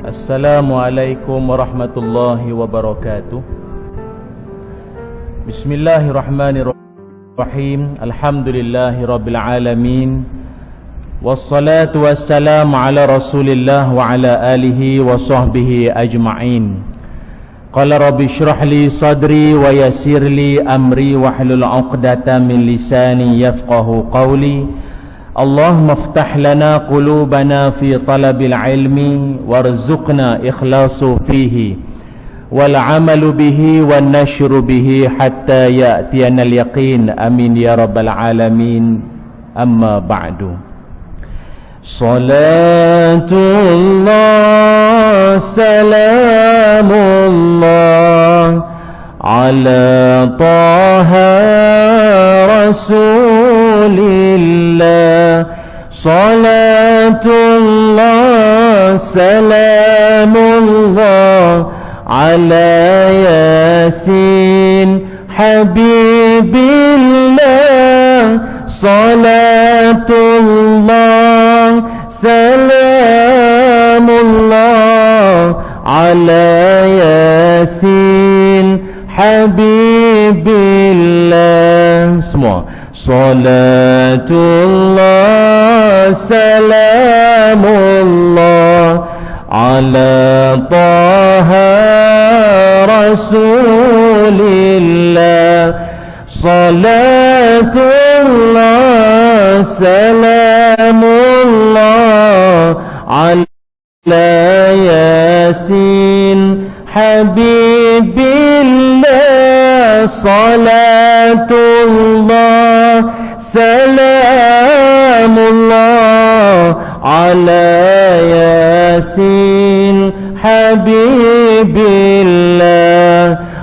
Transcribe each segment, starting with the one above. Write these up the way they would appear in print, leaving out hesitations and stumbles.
Assalamualaikum warahmatullahi wabarakatuh. Bismillahirrahmanirrahim. Alhamdulillahi rabbil alamin. Wassalatu wassalamu ala rasulillah wa ala alihi wa sahbihi ajma'in. Qala rabbi shrah li sadri wa yassir li amri wahlul 'uqdatam min lisani yafqahu qawli. Allahumma iftah lana qulubana fi talabil ilmi warzuqna ikhlasu fihi wal amalu bihi wan nashru bihi hatta ya'tiyana al yaqin. Amin ya rabbal alamin. Amma ba'du. Salatullah salamullah ala taha rasulillah. Salatullah salamullah ala yasin habibillah. Salatullah salamullah ala yasin habibillah. Semua. Salatullah salamullah ala taha rasulillah. Salatullah salamullah ala yasin habibillah. Salatullah salamullah ala yasin habibillah.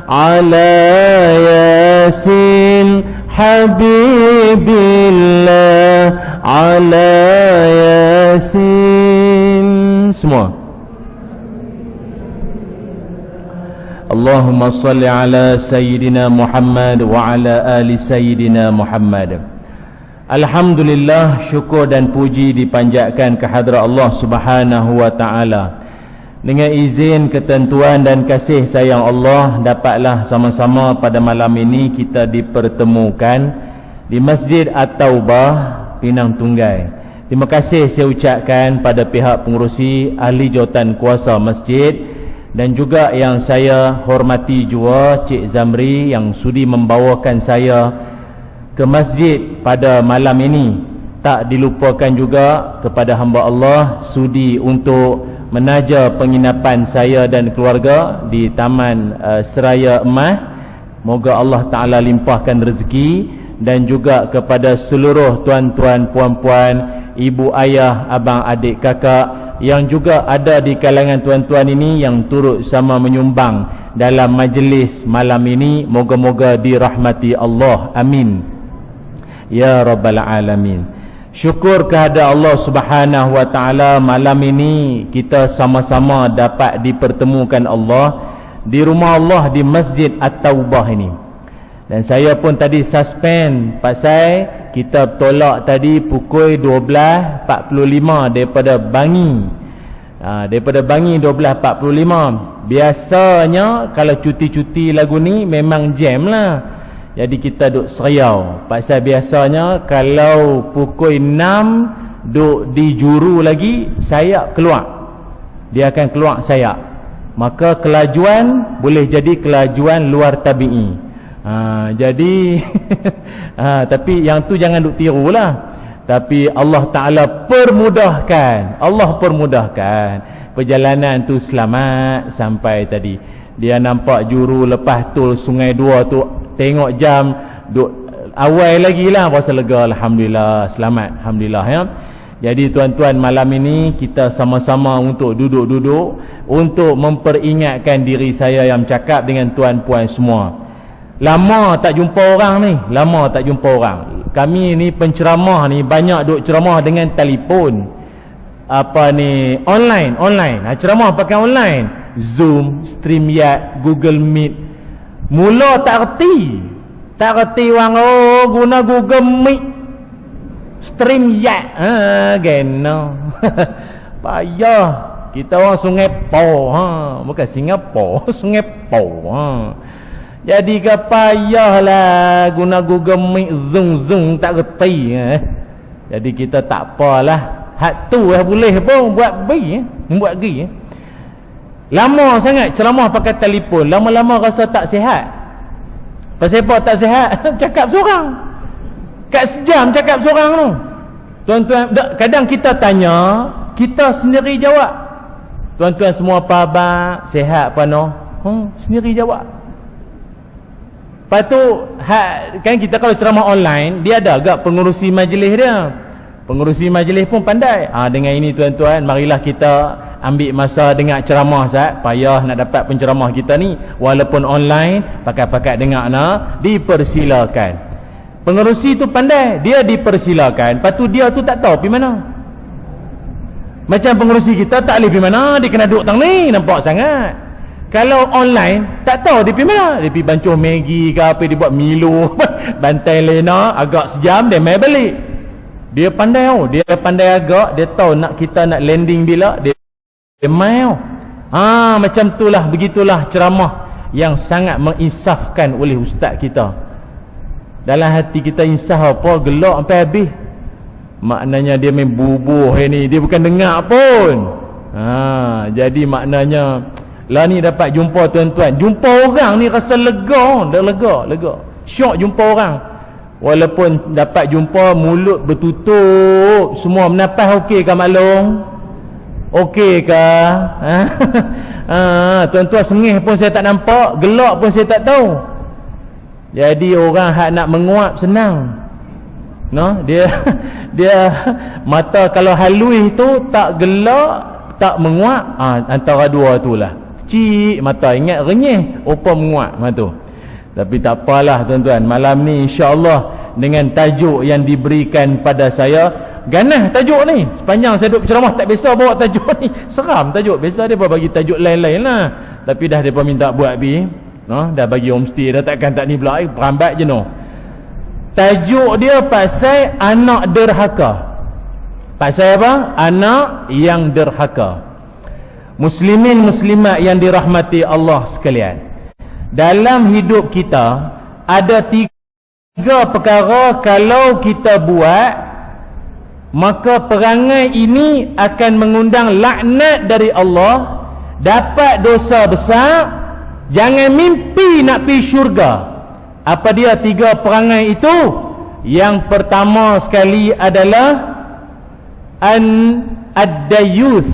Ala yasin habibillah. Ala yasin. Semua. Allahumma salli ala Sayyidina Muhammad wa ala ali Sayyidina Muhammad. Alhamdulillah, syukur dan puji dipanjatkan kehadrat Allah Subhanahu wa ta'ala. Dengan izin, ketentuan dan kasih sayang Allah, dapatlah sama-sama pada malam ini kita dipertemukan di Masjid At-Taubah, Pinang Tunggai. Terima kasih saya ucapkan pada pihak pengurusi, ahli jawatan kuasa masjid, dan juga yang saya hormati jua Cik Zamri yang sudi membawakan saya ke masjid pada malam ini. Tak dilupakan juga kepada hamba Allah sudi untuk menaja penginapan saya dan keluarga di Taman Seraya Emas. Moga Allah Ta'ala limpahkan rezeki. Dan juga kepada seluruh tuan-tuan, puan-puan, ibu, ayah, abang, adik, kakak yang juga ada di kalangan tuan-tuan ini yang turut sama menyumbang dalam majlis malam ini. Moga-moga dirahmati Allah. Amin ya rabbal alamin. Syukur kehadrat Allah Subhanahu wa ta'ala, malam ini kita sama-sama dapat dipertemukan Allah di rumah Allah di Masjid At-Taubah ini. Dan saya pun tadi suspend pasal kita tolak tadi pukul 12.45 daripada Bangi. Daripada Bangi 12.45. Biasanya kalau cuti-cuti lagu ni memang jam lah. Jadi kita duk seriau. Pasal biasanya kalau pukul 6 duk di juru lagi, sayap keluar. Dia akan keluar sayap. Maka kelajuan boleh jadi kelajuan luar tabi'i. Jadi tapi yang tu jangan duk tiru lah. Tapi Allah Ta'ala permudahkan. Allah permudahkan. Perjalanan tu selamat sampai tadi. Dia nampak juru lepas tol Sungai Dua tu, tengok jam duk awal lagi lah, rasa lega. Alhamdulillah, selamat, alhamdulillah ya. Jadi tuan-tuan, malam ini kita sama-sama untuk duduk-duduk untuk memperingatkan diri saya yang cakap dengan tuan-puan semua. Lama tak jumpa orang ni, lama tak jumpa orang. Kami ni penceramah ni banyak duk ceramah dengan telefon. Apa ni, online. Ceramah pakai online. Zoom, StreamYard, Google Meet. Mula tak reti orang guna Google Meet, StreamYard. Gena. Payah. Kita orang Sungai Po, bukan Singapura. Sungai Po. Jadi ke payahlah guna Google Meet, zoom tak reti. Jadi kita tak apalah. Hak tu boleh pun buat buat gi. Lama sangat ceramah pakai telefon, lama-lama rasa tak sihat. Pasal apa tak sihat? Cakap seorang. Kat sejam cakap seorang tu. Tuan-tuan, kadang kita tanya, kita sendiri jawab. Tuan-tuan semua apa khabar? Sihat apa no? Sendiri jawab. Lepas tu, kan kita kalau ceramah online, dia ada agak pengurusi majlis dia. Pengurusi majlis pun pandai. Dengan ini tuan-tuan, marilah kita ambil masa dengar ceramah Ustaz. Payah nak dapat penceramah kita ni. Walaupun online, pakai-pakai dengar dipersilakan. Pengerusi tu pandai, dia dipersilakan. Lepas tu dia tu tak tahu pergi mana. Macam pengerusi kita tak boleh pergi mana, dia kena duduk tang ni, nampak sangat. Kalau online tak tahu dia pergi mana. Dia pergi bancuh Maggi ke apa, dia buat Milo bantai lena, agak sejam dia mai balik. Dia pandai dia pandai agak, dia tahu nak kita nak landing bila, dia mai macam itulah, begitulah ceramah yang sangat menginsafkan oleh ustaz kita. Dalam hati kita insaf apa, gelak sampai habis. Maknanya dia main bubuh ni, dia bukan dengar pun. Jadi maknanya lah ni dapat jumpa tuan-tuan, jumpa orang ni rasa lega, dah lega. Syok jumpa orang. Walaupun dapat jumpa mulut bertutup, semua menapas okey ke maklum? Okey ke? Tuan-tuan sengih pun saya tak nampak, gelak pun saya tak tahu. Jadi orang hak nak menguap senang. Dia mata kalau halui tu tak gelak, tak menguap, antara dua itulah. Cik mata ingat renyih, opa menguap tu. Tapi tak apalah tuan-tuan, malam ni insya-Allah dengan tajuk yang diberikan pada saya, ganah tajuk ni. Sepanjang saya duduk ceramah tak biasa bawa tajuk ni. Seram tajuk, biasa dia bagi tajuk lain-lain lah. Tapi dah depa minta buat dah bagi homestay dah, takkan tak ni pula perambat je Tajuk dia pasal anak derhaka. Pasal apa? Anak yang derhaka. Muslimin muslimat yang dirahmati Allah sekalian, dalam hidup kita ada 3 perkara kalau kita buat, maka perangai ini akan mengundang laknat dari Allah, dapat dosa besar, jangan mimpi nak pergi syurga. Apa dia 3 perangai itu? Yang pertama sekali adalah ad-dayuth,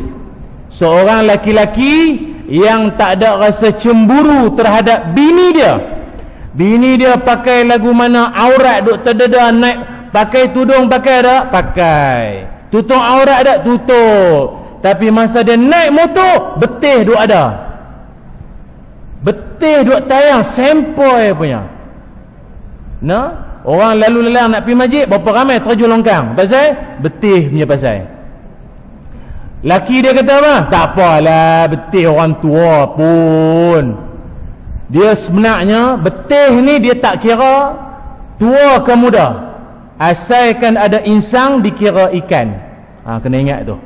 seorang laki-laki yang tak ada rasa cemburu terhadap bini dia. Bini dia pakai lagu mana, aurat duk terdedah, naik pakai tudung, pakai tak? Pakai. Tutup aurat tak? Tutup. Tapi masa dia naik motor, betih duk ada. Betih duk tayang sempoi punya. Orang lalu lalang nak pergi masjid, berapa ramai terjun longkang. Pasal betih punya pasal. Laki dia kata apa? Tak apalah, betih orang tua pun. Dia sebenarnya betih ni dia tak kira tua ke muda. Asalkan ada insang dikira ikan. Kena ingat tu.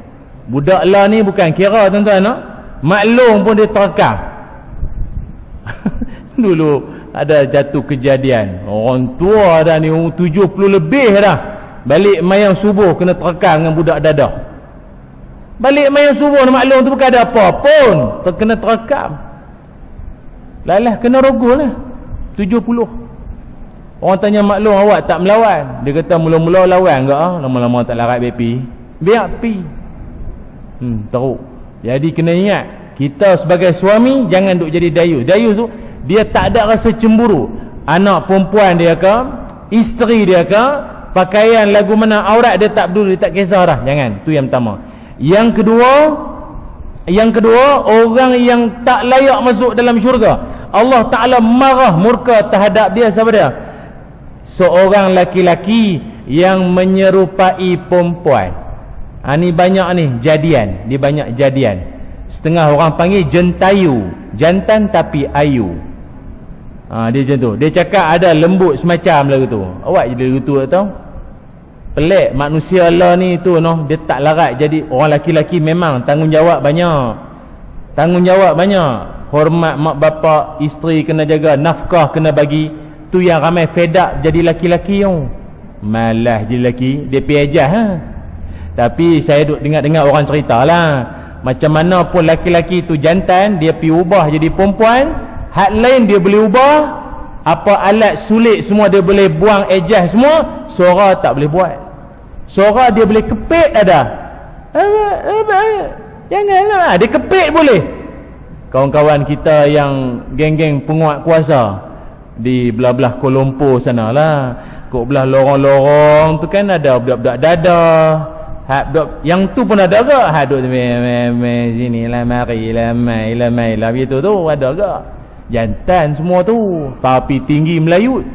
Budak lah ni bukan kira tuan-tuan. Maklum pun dia terekam. Dulu ada jatuh kejadian, orang tua dah ni 70 lebih dah, balik mayang subuh kena terekam dengan budak dadah. Balik mayang subuh maklum tu bukan ada apa pun, kena terekam. Lalah kena rogol lah 70. Orang tanya maklum, awak tak melawan? Dia kata mula-mula lawan ke? Lama-lama tak larat BP, biar pi. Teruk. Jadi kena ingat, kita sebagai suami jangan duk jadi dayus. Dayus tu dia tak ada rasa cemburu. Anak perempuan dia ke, isteri dia ke, pakaian lagu mana, aurat dia tak peduli, dia tak kisah dah. Jangan. Tu yang pertama. Yang kedua, orang yang tak layak masuk dalam syurga, Allah Ta'ala marah, murka terhadap dia. Siapa dia? Seorang laki-laki yang menyerupai perempuan. Ni banyak ni jadian. Dia banyak jadian. Setengah orang panggil jentayu, jantan tapi ayu. Dia macam tu. Dia cakap ada lembut semacam lagu tu. Awak je lagu tu tak tahu? Pelik manusia Allah ni tu noh, dia tak larat jadi orang laki-laki. Memang tanggungjawab banyak, hormat mak bapak, isteri kena jaga, nafkah kena bagi. Tu yang ramai fed up jadi laki-laki tu. Malas jadi lelaki, dia pergi ajah Tapi saya duk dengar orang cerita lah, macam mana pun laki-laki tu jantan, dia pergi ubah jadi perempuan. Hak lain dia boleh ubah, apa alat sulit semua dia boleh buang, adjust semua. Suara tak boleh buat. Suara dia boleh kepit ada. Janganlah, dia kepit boleh. Kawan-kawan kita yang geng-geng penguat kuasa di belah-belah Kuala Lumpur sana lah, kok belah lorong-lorong tu kan ada budak-budak dadah. Yang tu pun ada ke? Duk sini lah, mari lah, mai lah begitu tu ada ke? Jantan semua tu, tapi tinggi melayut.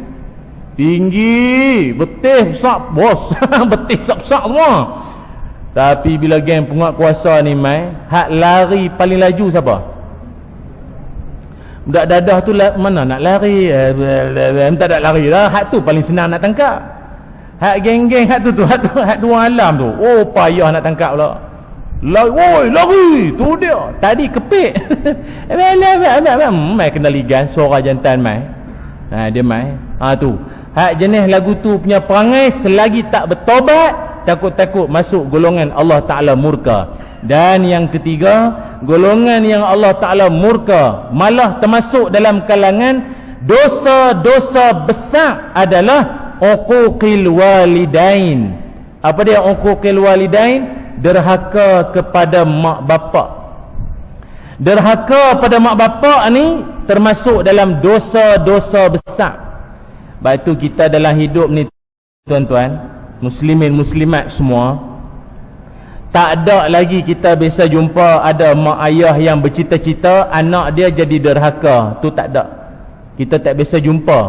Tinggi, betis besar bos. Betis besar semua. Tapi bila geng penguat kuasa ni mai, hak lari paling laju siapa? Budak dadah tu mana nak lari? Tak ada lari lah. Hak tu paling senang nak tangkap. Hak geng-geng hak dua alam tu. Oh, payah nak tangkap pula. Lari. Tu dia. Tadi kepit. Mai kena ligan suara jantan mai. Dia mai. Tu. Hak jenis lagu tu punya perangai, selagi tak bertobat, takut-takut masuk golongan Allah Ta'ala murka. Dan yang ketiga, golongan yang Allah Ta'ala murka, malah termasuk dalam kalangan dosa-dosa besar adalah uquqil walidain. Apa dia uquqil walidain? Derhaka kepada mak bapak. Derhaka pada mak bapak ni termasuk dalam dosa-dosa besar. Sebab itu kita dalam hidup ni tuan-tuan, muslimin muslimat semua, tak ada lagi kita biasa jumpa ada mak ayah yang bercita-cita anak dia jadi derhaka. Tu tak ada. Kita tak biasa jumpa.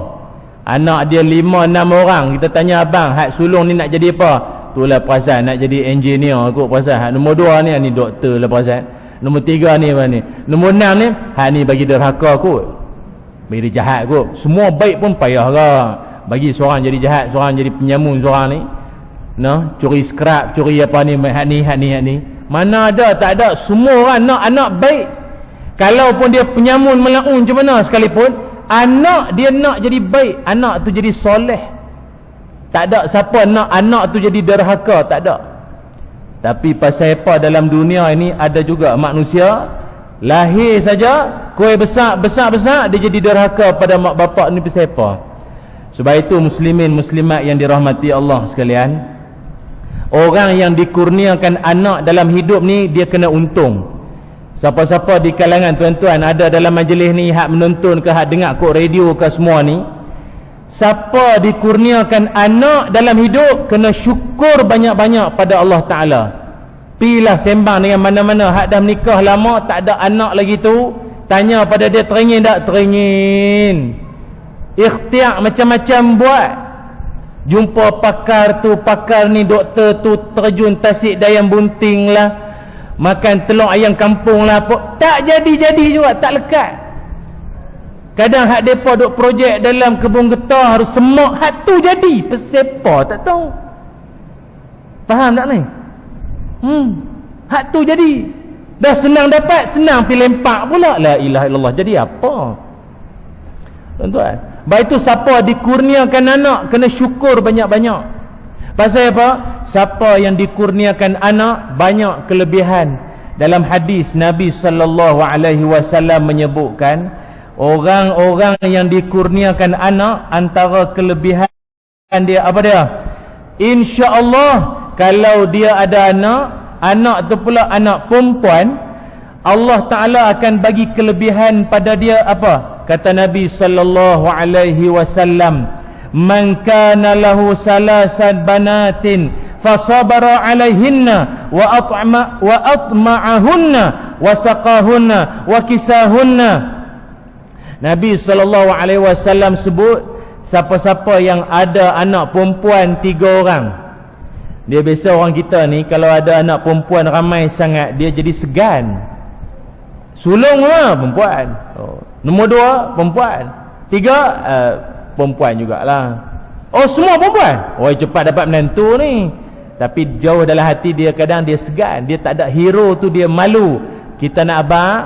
Anak dia 5-6 orang, kita tanya, abang, hak sulung ni nak jadi apa? Itulah perasan nak jadi engineer kot perasan. Hak nombor 2 ni doktor lah perasan. Nombor 3 ni apa ni? Nombor 6 ni, hak ni bagi derhaka kot. Bagi dia jahat kot. Semua baik pun payah lah. Bagi seorang jadi jahat, seorang jadi penyamun seorang ni. Curi skrap, curi apa ni, hak ni. Mana ada, tak ada. Semua orang nak anak baik. Kalau pun dia penyamun melaun macam mana sekalipun, anak dia nak jadi baik, anak tu jadi soleh. Tak ada siapa nak anak tu jadi derhaka, tak ada. Tapi pasal apa dalam dunia ini ada juga manusia lahir saja kuih besar dia jadi derhaka pada mak bapak ni pasal apa? Sebab itu muslimin muslimat yang dirahmati Allah sekalian, orang yang dikurniakan anak dalam hidup ni dia kena untung. Siapa-siapa di kalangan tuan-tuan ada dalam majlis ni, hak menonton ke hak dengar kok radio ke semua ni, siapa dikurniakan anak dalam hidup kena syukur banyak-banyak pada Allah Ta'ala. Pilah sembang dengan mana-mana hak dah menikah lama tak ada anak lagi tu, tanya pada dia teringin tak? Teringin. Ikhtiar macam-macam buat. Jumpa pakar tu, pakar ni, doktor tu, terjun tasik dayang bunting lah, makan telur ayam kampung lah, tak jadi-jadi juga, tak lekat. Kadang hak mereka duk projek dalam kebun getah harus semak, hak tu jadi pesepa tak tahu. Faham tak ni? Hak tu jadi. Dah senang dapat, senang pergi lempak pula. La ilaha illallah. Jadi apa? Tuan-tuan, baik itu siapa dikurniakan anak kena syukur banyak-banyak. Pasal apa? Siapa yang dikurniakan anak banyak kelebihan. Dalam hadis Nabi SAW menyebutkan, orang-orang yang dikurniakan anak, antara kelebihan dia apa dia? InsyaAllah kalau dia ada anak tu pula anak perempuan, Allah Ta'ala akan bagi kelebihan pada dia apa? Kata Nabi SAW, man kana lahu salasan banatin fasabara alaihinna wa atma'ahunna wa saqahunna wa kisahunna. Nabi SAW sebut, siapa-siapa yang ada anak perempuan 3 orang. Dia biasa orang kita ni kalau ada anak perempuan ramai sangat, dia jadi segan. Sulung lah perempuan, nombor 2 perempuan, 3 perempuan jugalah. Oh semua perempuan? Oh cepat dapat menantu ni. Tapi jauh dalam hati dia, kadang dia segan, dia tak ada hero tu, dia malu. Kita nak abang,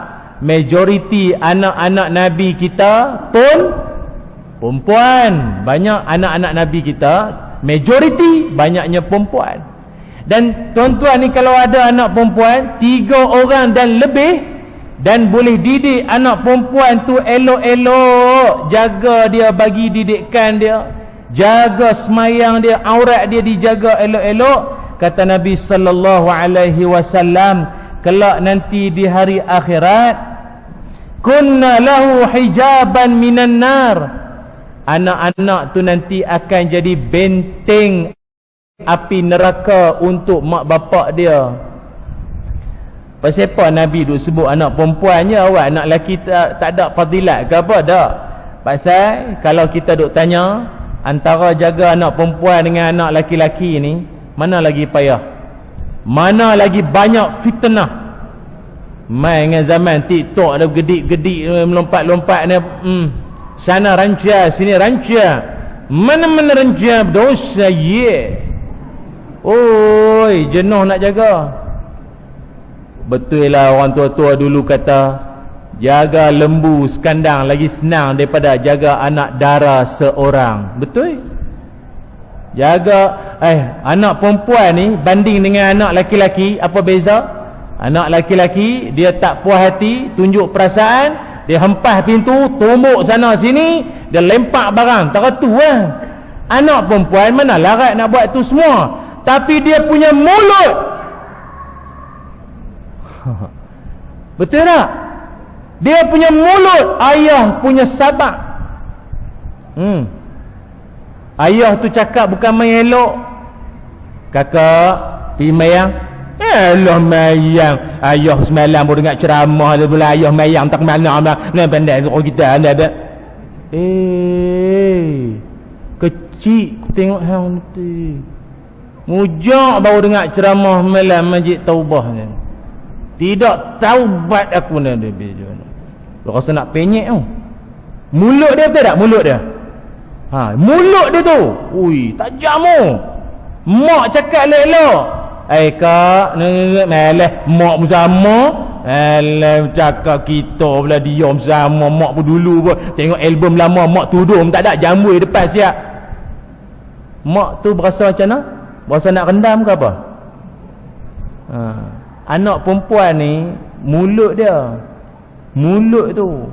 majoriti anak-anak Nabi kita pun perempuan. Banyak anak-anak Nabi kita, majoriti banyaknya perempuan. Dan tuan-tuan ni kalau ada anak perempuan 3 orang dan lebih, dan boleh didik anak perempuan tu elok-elok, jaga dia, bagi didikan dia, jaga semayang dia, aurat dia dijaga elok-elok, kata Nabi sallallahu alaihi wasallam, kelak nanti di hari akhirat, kunna lahu hijaban minan nar, anak-anak tu nanti akan jadi benteng api neraka untuk mak bapak dia. Pasal apa Nabi duk sebut anak perempuannya awak, anak lelaki tak ada fadilat ke apa? Tak. Pasal kalau kita duk tanya antara jaga anak perempuan dengan anak lelaki-lelaki ni, mana lagi payah, mana lagi banyak fitnah. Main dengan zaman TikTok ada gedik-gedik, melompat-lompat ni, sana rancia, sini rancia, mana-mana rancia, berdosa ye. Oi, jenuh nak jaga. Betul lah orang tua-tua dulu kata, jaga lembu sekandang lagi senang daripada jaga anak dara seorang. Betul? Jaga anak perempuan ni banding dengan anak laki-laki, apa beza? Anak laki-laki dia tak puas hati, tunjuk perasaan, dia hempas pintu, tumbuk sana sini, dia lempak barang, teratu lah. Anak perempuan mana larat nak buat tu semua, tapi dia punya mulut. Betul tak? Dia punya mulut, ayah punya sabak. Ayah tu cakap bukan main elok. Kakak pergi mayang. Elah mayang, ayah semalam baru dengar ceramah dia pula, ayah mayang tak mana nak pandai suruh kita ada. Kecil tengok hang nanti. Mujak baru dengar ceramah malam Masjid Taubah ni. Tidak taubat aku ni dia bejo. Rasa nak penyek tu. Mulut dia betul tak? Mulut dia. Mulut dia tu. Ui, tajam tu. Mak cakap elok-elok. Kak, malah mak pun sama. Alah cakap kita pula diam sama. Mak pun dulu pun tengok album lama mak tudung tak ada jambui depan siap. Mak tu berasa macam mana? Berasa nak rendam ke apa? Anak perempuan ni mulut dia, mulut tu.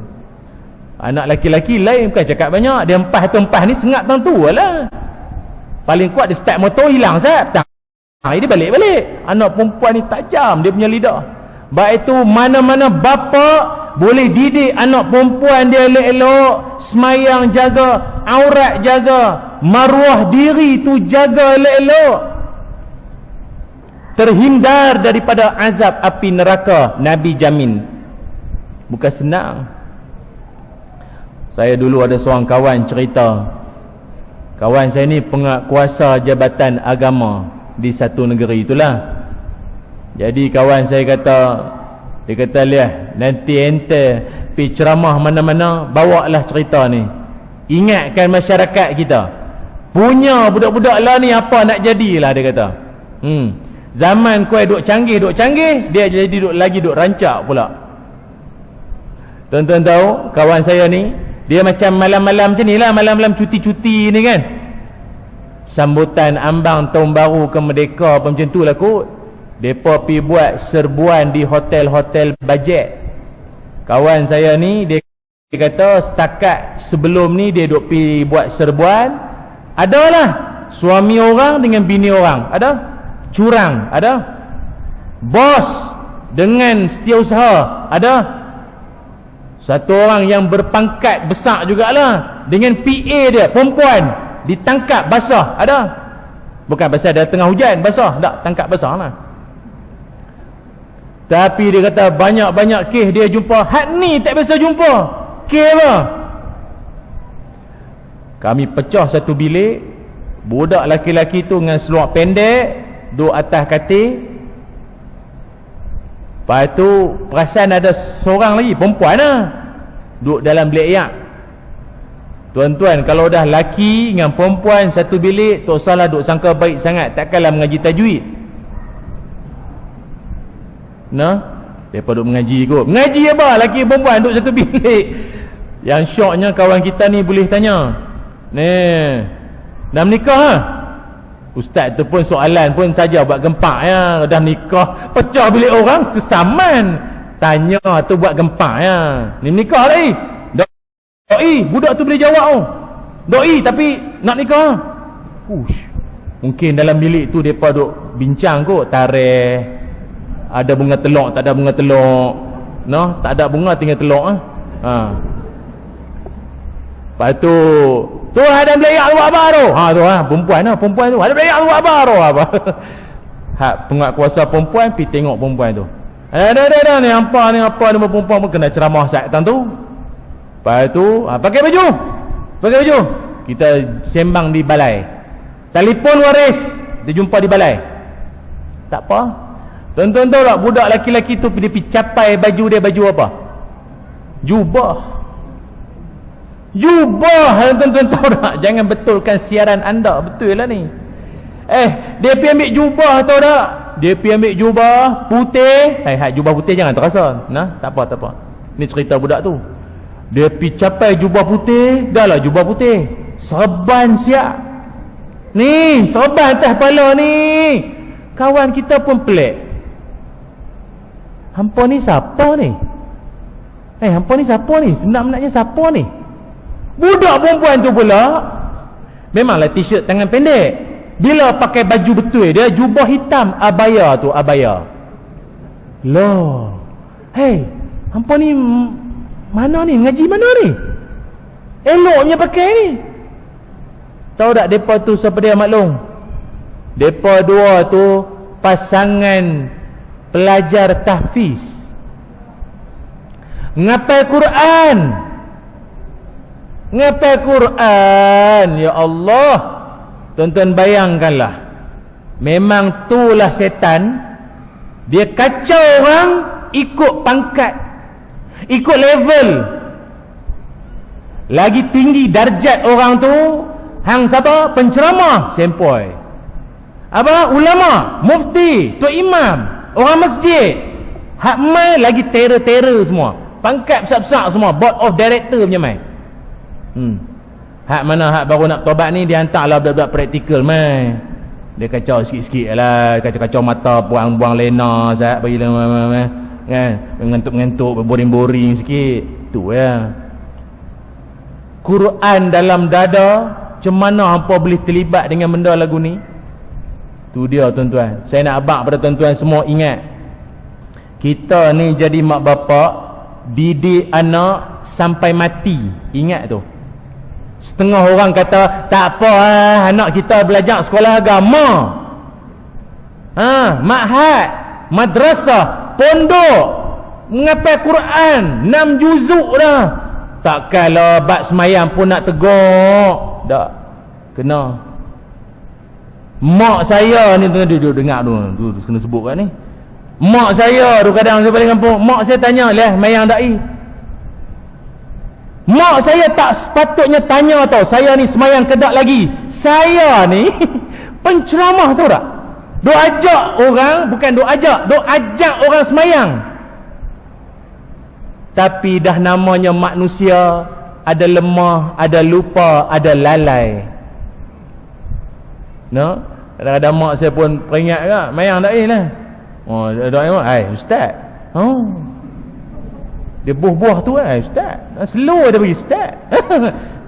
Anak laki-laki lain bukan cakap banyak, dia empah ni sengat tentu lah. Paling kuat dia start motor hilang sat. Dia balik-balik. Anak perempuan ni tajam dia punya lidah. Baik itu mana-mana bapa boleh didik anak perempuan dia elok-elok, semayang jaga, aurat jaga, maruah diri tu jaga elok-elok, terhindar daripada azab api neraka. Nabi jamin. Bukan senang. Saya dulu ada seorang kawan cerita. Kawan saya ni penguasa jabatan agama di satu negeri itulah. Jadi kawan saya kata, dia kata, lihat nanti ente pergi ceramah mana-mana, bawalah cerita ni, ingatkan masyarakat kita, punya budak-budak lah ni apa nak jadilah, dia kata. Zaman kau duk canggih, dia jadi duk rancak pula. Tuan-tuan tahu kawan saya ni, dia macam malam-malam macam ni lah, malam-malam cuti-cuti ni kan, sambutan ambang tahun baru ke Merdeka apa macam tu lah kot. Mereka pergi buat serbuan di hotel-hotel bajet. Kawan saya ni dia kata setakat sebelum ni dia duk pergi buat serbuan, adalah suami orang dengan bini orang, ada curang, ada bos dengan setiausaha, ada satu orang yang berpangkat besar jugalah dengan PA dia perempuan ditangkap basah, ada. Bukan basah dah tengah hujan, basah tak, tangkap basah lah. Tapi dia kata banyak-banyak kes dia jumpa, had ni tak biasa jumpa kes apa. Kami pecah satu bilik, budak laki-laki tu dengan seluar pendek duduk atas katil. Lepas tu perasan ada seorang lagi perempuan lah duduk dalam bilik yak. Tuan-tuan, kalau dah laki dengan perempuan satu bilik, tak usahlah duk sangka baik sangat, takkanlah mengaji tajwid. Nah, depa duk mengaji kot. Mengaji apa? Laki perempuan duk satu bilik. Yang syoknya kawan kita ni boleh tanya, ni dah menikah ha? Ustaz tu pun soalan pun saja buat gempak ya. Dah nikah, pecah bilik orang, kesaman. Tanya tu buat gempak ya. Ni menikah lagi. Doi, budak tu boleh jawab oh. Doi tapi nak nikah. Mungkin dalam bilik tu depa duk bincang kot tarikh. Ada bunga telok, tak ada bunga telok. Noh, tak ada bunga tinggal telok ah. Ha. Lepas tu ada belayak Allah Akbar tu. Ha tu ah, perempuan tu. Ada belayak Allah Akbar tu apa. Hak penguatkuasa perempuan pi tengok perempuan tu. Ada ni apa ni perempuan pun kena ceramah sat tu. Lepas tu pakai baju. Kita sembang di balai. Telefon waris, kita jumpa di balai. Tak apa. Tuan-tuan tahu tak budak laki-laki tu dia pergi capai baju dia, baju apa? Jubah. Tuan-tuan tahu tak? Jangan betulkan siaran anda. Betul lah ni. Dia pergi ambil jubah, tahu tak? Dia pergi ambil jubah putih. Jubah putih jangan terasa. Nah, tak apa. Ni cerita budak tu. Dia pergi capai jubah putih. Dah lah jubah putih, serban siap. Ni serban atas kepala ni. Kawan kita pun pelik. Hampa ni siapa ni? Hampa ni siapa ni? Sebenarnya siapa ni? Budak perempuan tu pula memanglah t-shirt tangan pendek. Bila pakai baju betul dia jubah hitam, abaya tu, abaya. Loh. Hampa ni mana ni? Ngaji mana ni? Eloknya pakai ni. Tahu tak depa tu siapa dia maklum? Depa dua tu pasangan pelajar tahfiz. Ngapal Quran. Ya Allah. Tuan-tuan bayangkanlah. Memang itulah setan. Dia kacau orang ikut pangkat, ikut level. Lagi tinggi darjat orang tu, hang siapa? Penceramah sempoi. Apa? Ulama, mufti, tok imam, orang masjid. Hak mai lagi terror semua. Pangkat besar-besar semua, board of director punya mai. Hak mana hak baru nak tobat ni dia hantarlah budak-budak praktikal mai. Dia kacau sikit-sikit lah, kacau-kacau mata, buang-buang lena sat bagi kan, mengantuk-mengantuk, berboring-boring sikit. Tu ya. Quran dalam dada, macam mana hampa boleh terlibat dengan benda lagu ni? Tu dia tuan-tuan. Saya nak abang pada tuan-tuan semua ingat. Kita ni jadi mak bapak, didik anak sampai mati. Ingat tu. Setengah orang kata, tak apa anak kita belajar sekolah agama. Ma'had, madrasah, pondok, mengapai Quran 6 juzuk dah. Takkanlah bab semayang pun nak teguk. Tak. Kena. Mak saya ni duduk dengar tu kena sebut kat ni. Mak saya tu kadang saya balik kampung, mak saya tanya, "Leh, mayang dai?" Mak saya tak sepatutnya tanya tau, saya ni semayang ke tak lagi. Saya ni penceramah tu tak? Duk ajak orang, bukan duk ajak orang semayang. Tapi dah namanya manusia, ada lemah, ada lupa, ada lalai. No? Kadang-kadang mak saya pun peringat ke, mayang tak lah. Ustaz. Dia buah-buah tu ustaz. Slow dia bagi ustaz.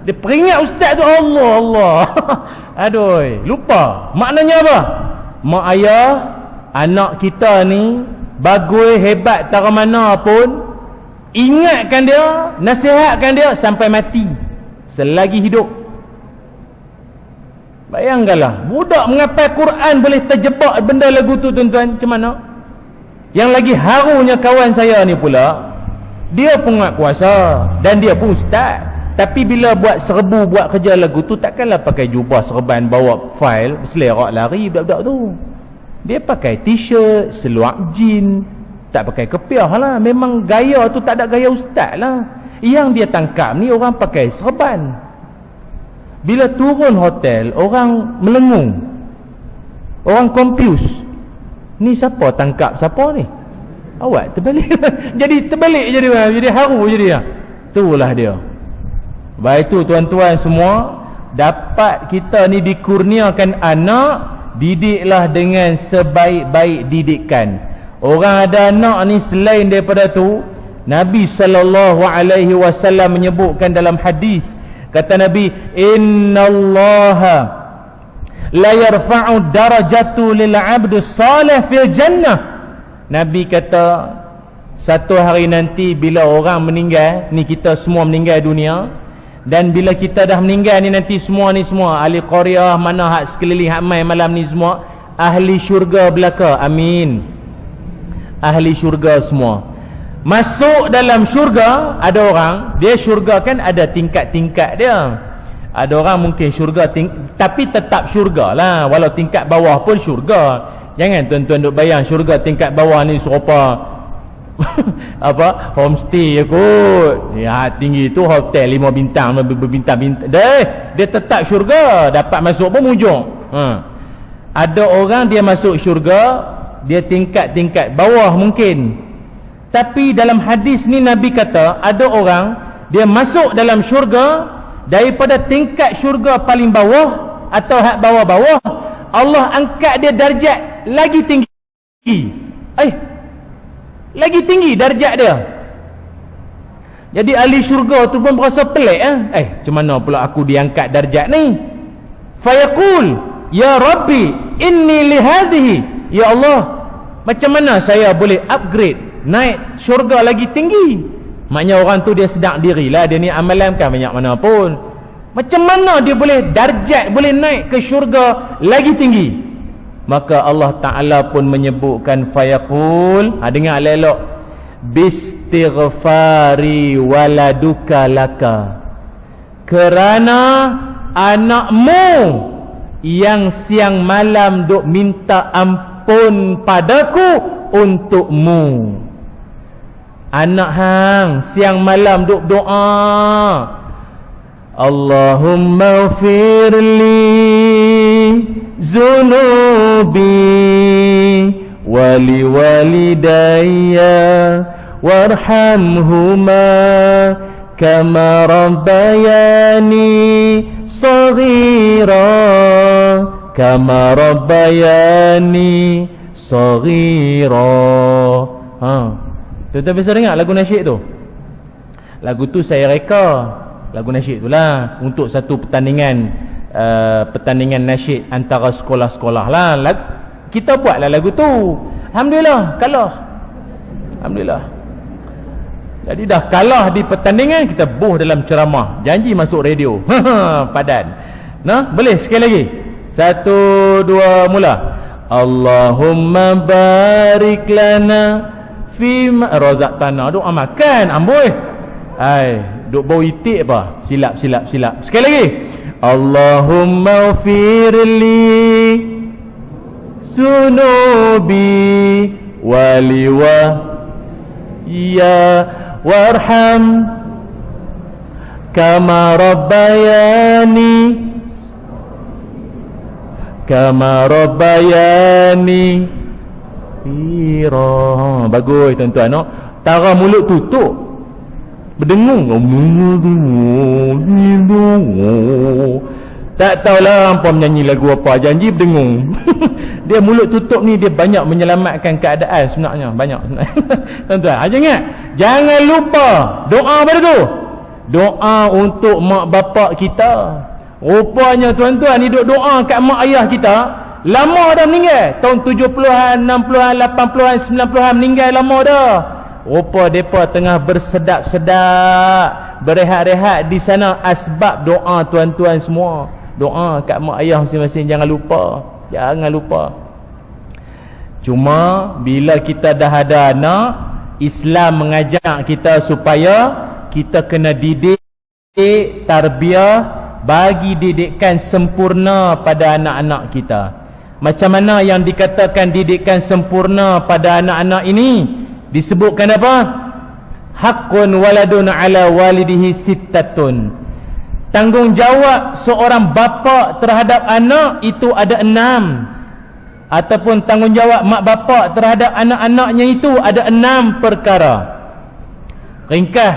Dia peringat ustaz tu, Allah. Aduh, lupa. Maknanya apa? Mak ayah, anak kita ni bagus, hebat tara mana pun, ingatkan dia, nasihatkan dia sampai mati, selagi hidup. Bayangkanlah, budak mengapai Quran boleh terjebak benda lagu tu tuan-tuan, macam mana? Yang lagi harunya kawan saya ni pula, dia penguatkuasa dan dia pun ustaz. Tapi bila buat serbu, buat kerja lagu tu, takkanlah pakai jubah serban, bawa fail, selerak lari budak-budak tu. Dia pakai t-shirt, seluar jin, tak pakai kepiah lah. Memang gaya tu tak ada gaya ustaz lah. Yang dia tangkap ni orang pakai serban. Bila turun hotel, orang melengung, orang confused. Ni siapa tangkap siapa ni? Awak terbalik. Jadi terbalik jadi haru jadi. Itulah dia. Baik tu tuan-tuan semua, dapat kita ni dikurniakan anak, didiklah dengan sebaik-baik didikan. Orang ada anak ni selain daripada tu, Nabi SAW menyebutkan dalam hadis, kata Nabi, innallaha la yarfa'u darajatu lil 'abdi salih fil jannah. Nabi kata satu hari nanti bila orang meninggal, ni kita semua meninggal dunia, dan bila kita dah meninggal ni nanti semua ahli qaryah mana hak sekeliling hak mai malam ni semua ahli syurga belaka. Amin. Ahli syurga semua masuk dalam syurga. Ada orang dia syurga kan ada tingkat-tingkat dia. Ada orang mungkin syurga tapi tetap syurga lah, walau tingkat bawah pun syurga. Jangan tuan-tuan duk bayang syurga tingkat bawah ni serupa apa homestay kot. Ya, tinggi tu hotel 5 bintang berbintang-bintang. Dia tetap syurga, dapat masuk pun mujung. Ada orang dia masuk syurga, dia tingkat-tingkat bawah mungkin. Tapi dalam hadis ni Nabi kata ada orang dia masuk dalam syurga, daripada tingkat syurga paling bawah atau hak bawah-bawah, Allah angkat dia darjat lagi tinggi. Lagi tinggi darjat dia. Jadi ahli syurga tu pun berasa pelik. Macam mana pula aku diangkat darjat ni? Fayaqul, ya Rabbi, inni lihadhihi. Ya Allah, macam mana saya boleh upgrade, naik syurga lagi tinggi? Maknanya orang tu dia sedar dirilah, dia ni amalan kan banyak mana pun. Macam mana dia boleh darjat, boleh naik ke syurga lagi tinggi? Maka Allah Ta'ala pun menyebutkan fayaqul, dengar elok, bistighfari waladuka laka, kerana anakmu yang siang malam duk minta ampun padaku untukmu. Anak hang siang malam duk doa, Allahumma ghfirli zunubi wali walidayya warhamhuma kama rabbayani saghira kama rabbayani saghira. Tuan-tuan biasa dengar lagu nasyid tu? Lagu tu saya reka, lagu nasyid tu lah, untuk satu pertandingan nasyid antara sekolah-sekolah lah. Kita buatlah lagu tu. Alhamdulillah kalah. Alhamdulillah. Jadi dah kalah di pertandingan, kita buh dalam ceramah, janji masuk radio. Padan. Nah, boleh sekali lagi. 1, 2 mula. Allahumma barik lana fi rozak tanah. Duk makan amboi. Duk bau itik apa? Silap. Sekali lagi. Allahumma ghfirli sunubi waliwa ya warham kama rabbayani fira. Bagus tuan-tuan, no? Tara mulut tutup, berdengung, tak tahulah hampa menyanyi lagu apa, janji berdengung. Dia mulut tutup ni, dia banyak menyelamatkan keadaan sebenarnya, banyak sebenarnya. Tuan-tuan, jangan lupa doa pada tu, doa untuk mak bapak kita. Rupanya tuan-tuan ni duk doa kat mak ayah kita, lama dah meninggal, tahun 70-an, 60-an, 80-an, 90-an, meninggal lama dah. Rupa mereka tengah bersedap-sedap, berehat-rehat di sana, asbab doa tuan-tuan semua. Doa kat mak ayah masing-masing, jangan lupa. Cuma bila kita dah ada anak, Islam mengajak kita supaya kita kena didik, tarbiyah, bagi didikan sempurna pada anak-anak kita. Macam mana yang dikatakan didikan sempurna pada anak-anak ini? Disebutkan apa? Haqqun waladun ala walidihi sittatun. Tanggungjawab seorang bapa terhadap anak itu ada 6. Ataupun tanggungjawab mak bapak terhadap anak-anaknya itu ada 6 perkara. Ringkas,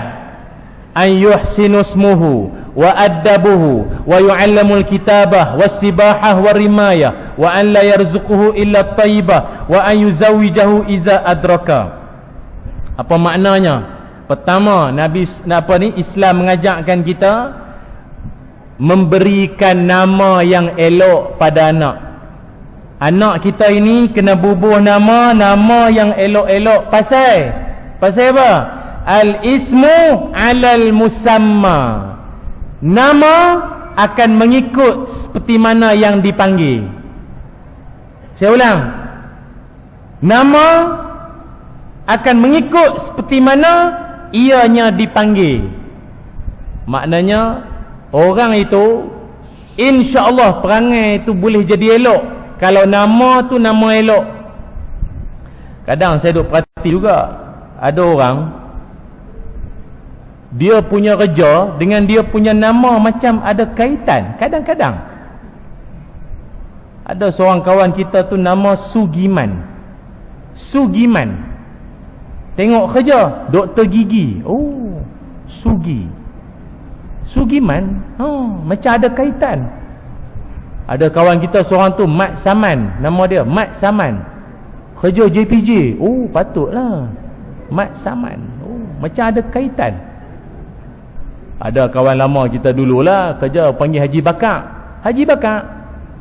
an yuhsinu ismuhu wa addabuhu wa yu'allamul kitabah was-sibahah warimaya wa an la yarzuquhu illa at-tayyibah wa an yuzawwijahu iza adraka. Apa maknanya? Pertama, Islam mengajarkan kita memberikan nama yang elok pada anak. Anak kita ini kena bubuh nama yang elok-elok. Pasal apa? Al-ismu alal musamma. Nama akan mengikut seperti mana yang dipanggil. Saya ulang. Nama akan mengikut seperti mana ianya dipanggil. Maknanya orang itu insya-Allah perangai itu boleh jadi elok kalau nama tu nama elok. Kadang saya duk perhati juga, ada orang dia punya kerja dengan dia punya nama macam ada kaitan. Kadang-kadang ada seorang kawan kita tu nama Sugiman. Tengok kerja doktor gigi. Oh, Sugiman. Macam ada kaitan. Ada kawan kita seorang tu Mat Saman. Nama dia Mat Saman. Kerja JPJ. Oh, patutlah Mat Saman. Oh, macam ada kaitan. Ada kawan lama kita dululah kerja panggil Haji Bakar.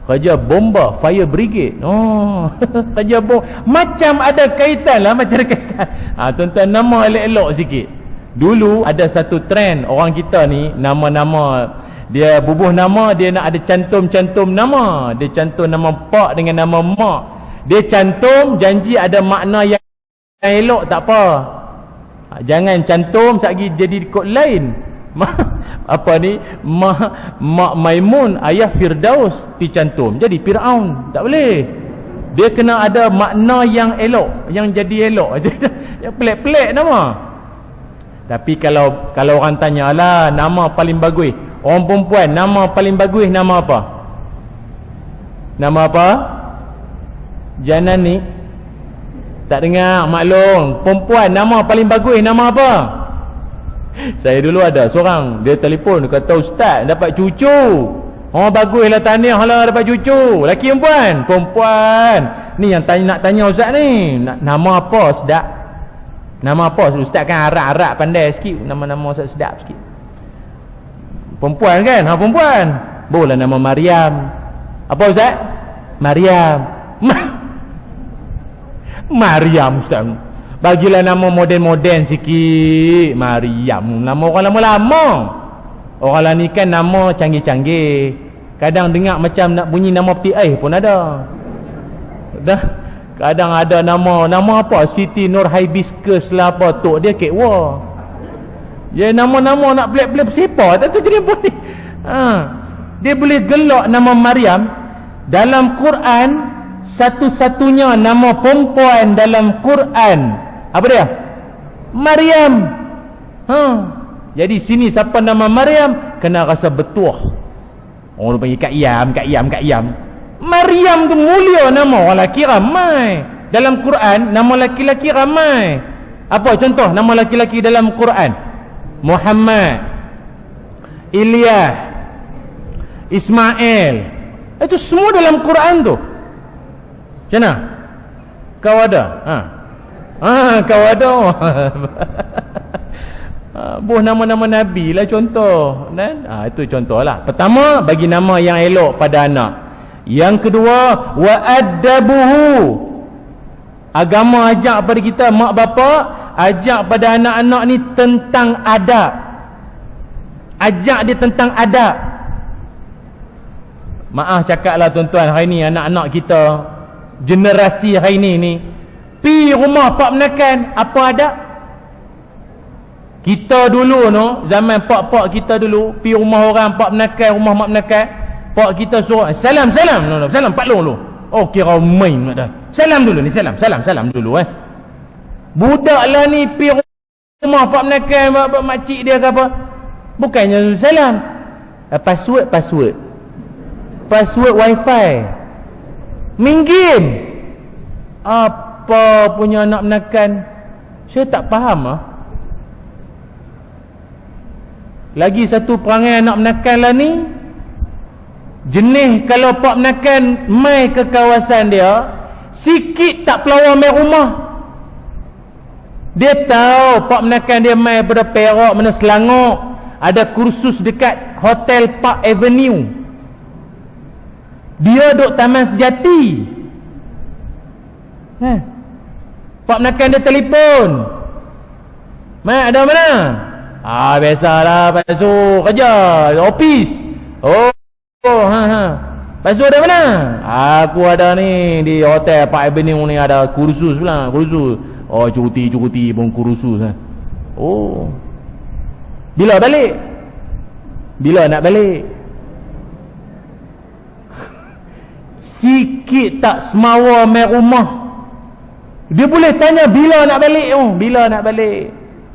Kerja bomba fire brigade. Oh, kerja bom. Macam ada kaitan lah, macam ada kaitan. Tuan-tuan, nama elok-elok sikit. Dulu ada satu trend orang kita ni, nama-nama dia bubuh nama, dia nak ada cantum-cantum nama. Dia cantum nama pak dengan nama mak. Dia cantum janji ada makna yang elok, tak apa. Jangan cantum satgi jadi kod lain. Apa ni? Mak Maimun, ayah Firdaus dicantum jadi Firaun. Tak boleh. Dia kena ada makna yang elok, yang jadi elok. Yang pelik-pelik nama. Tapi kalau orang tanya lah, nama paling bagus, orang perempuan nama paling bagus nama apa? Nama apa? Janan ni tak dengar, maklum. Perempuan nama paling bagus nama apa? Saya dulu ada seorang, dia telefon, dia kata, ustaz dapat cucu. Oh, baguslah, tahniah lah dapat cucu. Laki perempuan? Perempuan. Ni yang nak tanya ustaz ni, nama apa sedap? Nama apa? Ustaz kan Arab-Arab pandai sikit, nama-nama ustaz sedap sikit. Perempuan kan? Perempuan. Boleh nama Maryam. Apa ustaz? Maryam. Maryam ustaz. Bagilah nama moden-moden sikit. Maryam. Nama orang lama-lama. Orang lah ni kan nama canggih-canggih. Kadang dengar macam nak bunyi nama peti air pun ada. Dah. Kadang ada nama apa? Siti Nur Hibiscus lah apa. Tok dia Kek War. Ya, nama-nama nak pelik-pelik bersepah. Tak tu jadi boleh. Dia boleh gelak nama Maryam. Dalam Quran, satu-satunya nama perempuan dalam Quran, apa dia? Maryam. Jadi sini siapa nama Maryam kena rasa betuah. Orang panggil Kak Yam. Maryam tu mulia nama. Orang lelaki ramai dalam Quran, nama lelaki-lelaki ramai. Apa contoh nama lelaki-lelaki dalam Quran? Muhammad, Ilyas, Ismail. Itu semua dalam Quran tu. Macam mana? Kau ada? Kau ada. Buh nama-nama Nabi lah contoh. Itu contoh lah. Pertama, bagi nama yang elok pada anak. Yang kedua, wa addabuhu. Agama ajak pada kita, mak bapak ajak pada anak-anak ni tentang adab. Ajak dia tentang adab. Maaf cakaplah tuan-tuan, hari ni anak-anak kita, generasi hari ni pi rumah pak menakan, apa adab? Kita dulu zaman pak-pak kita dulu pi rumah orang pak menakan, rumah mak menakan, pak kita suruh salam pak long dulu. Oh, kira main dah. Salam dulu ni, salam dulu Budak lah ni pi rumah pak menakan, pak makcik dia ke apa, bukannya salam. Password wifi. Main game. Apa punya nak menakan? Saya tak faham ah. Lagi satu perangai nak menakan lah ni. Jenis kalau pak menakan mai ke kawasan dia, sikit tak pelawar mai rumah. Dia tahu pak menakan dia mai pada Perak, mana Selangor, ada kursus dekat Hotel Park Avenue. Dia duduk Taman Sejati. Pak menakan dia telefon. Mak ada mana? Biasalah pasu kerja, office. Pasu ada mana? Aku ada ni di Hotel Park Avenue ni, ada kursus pula, kursus. Cuti pun kursus. Bila balik? Bila nak balik? Sikit tak semawa mai rumah. Dia boleh tanya bila nak balik. Bila nak balik?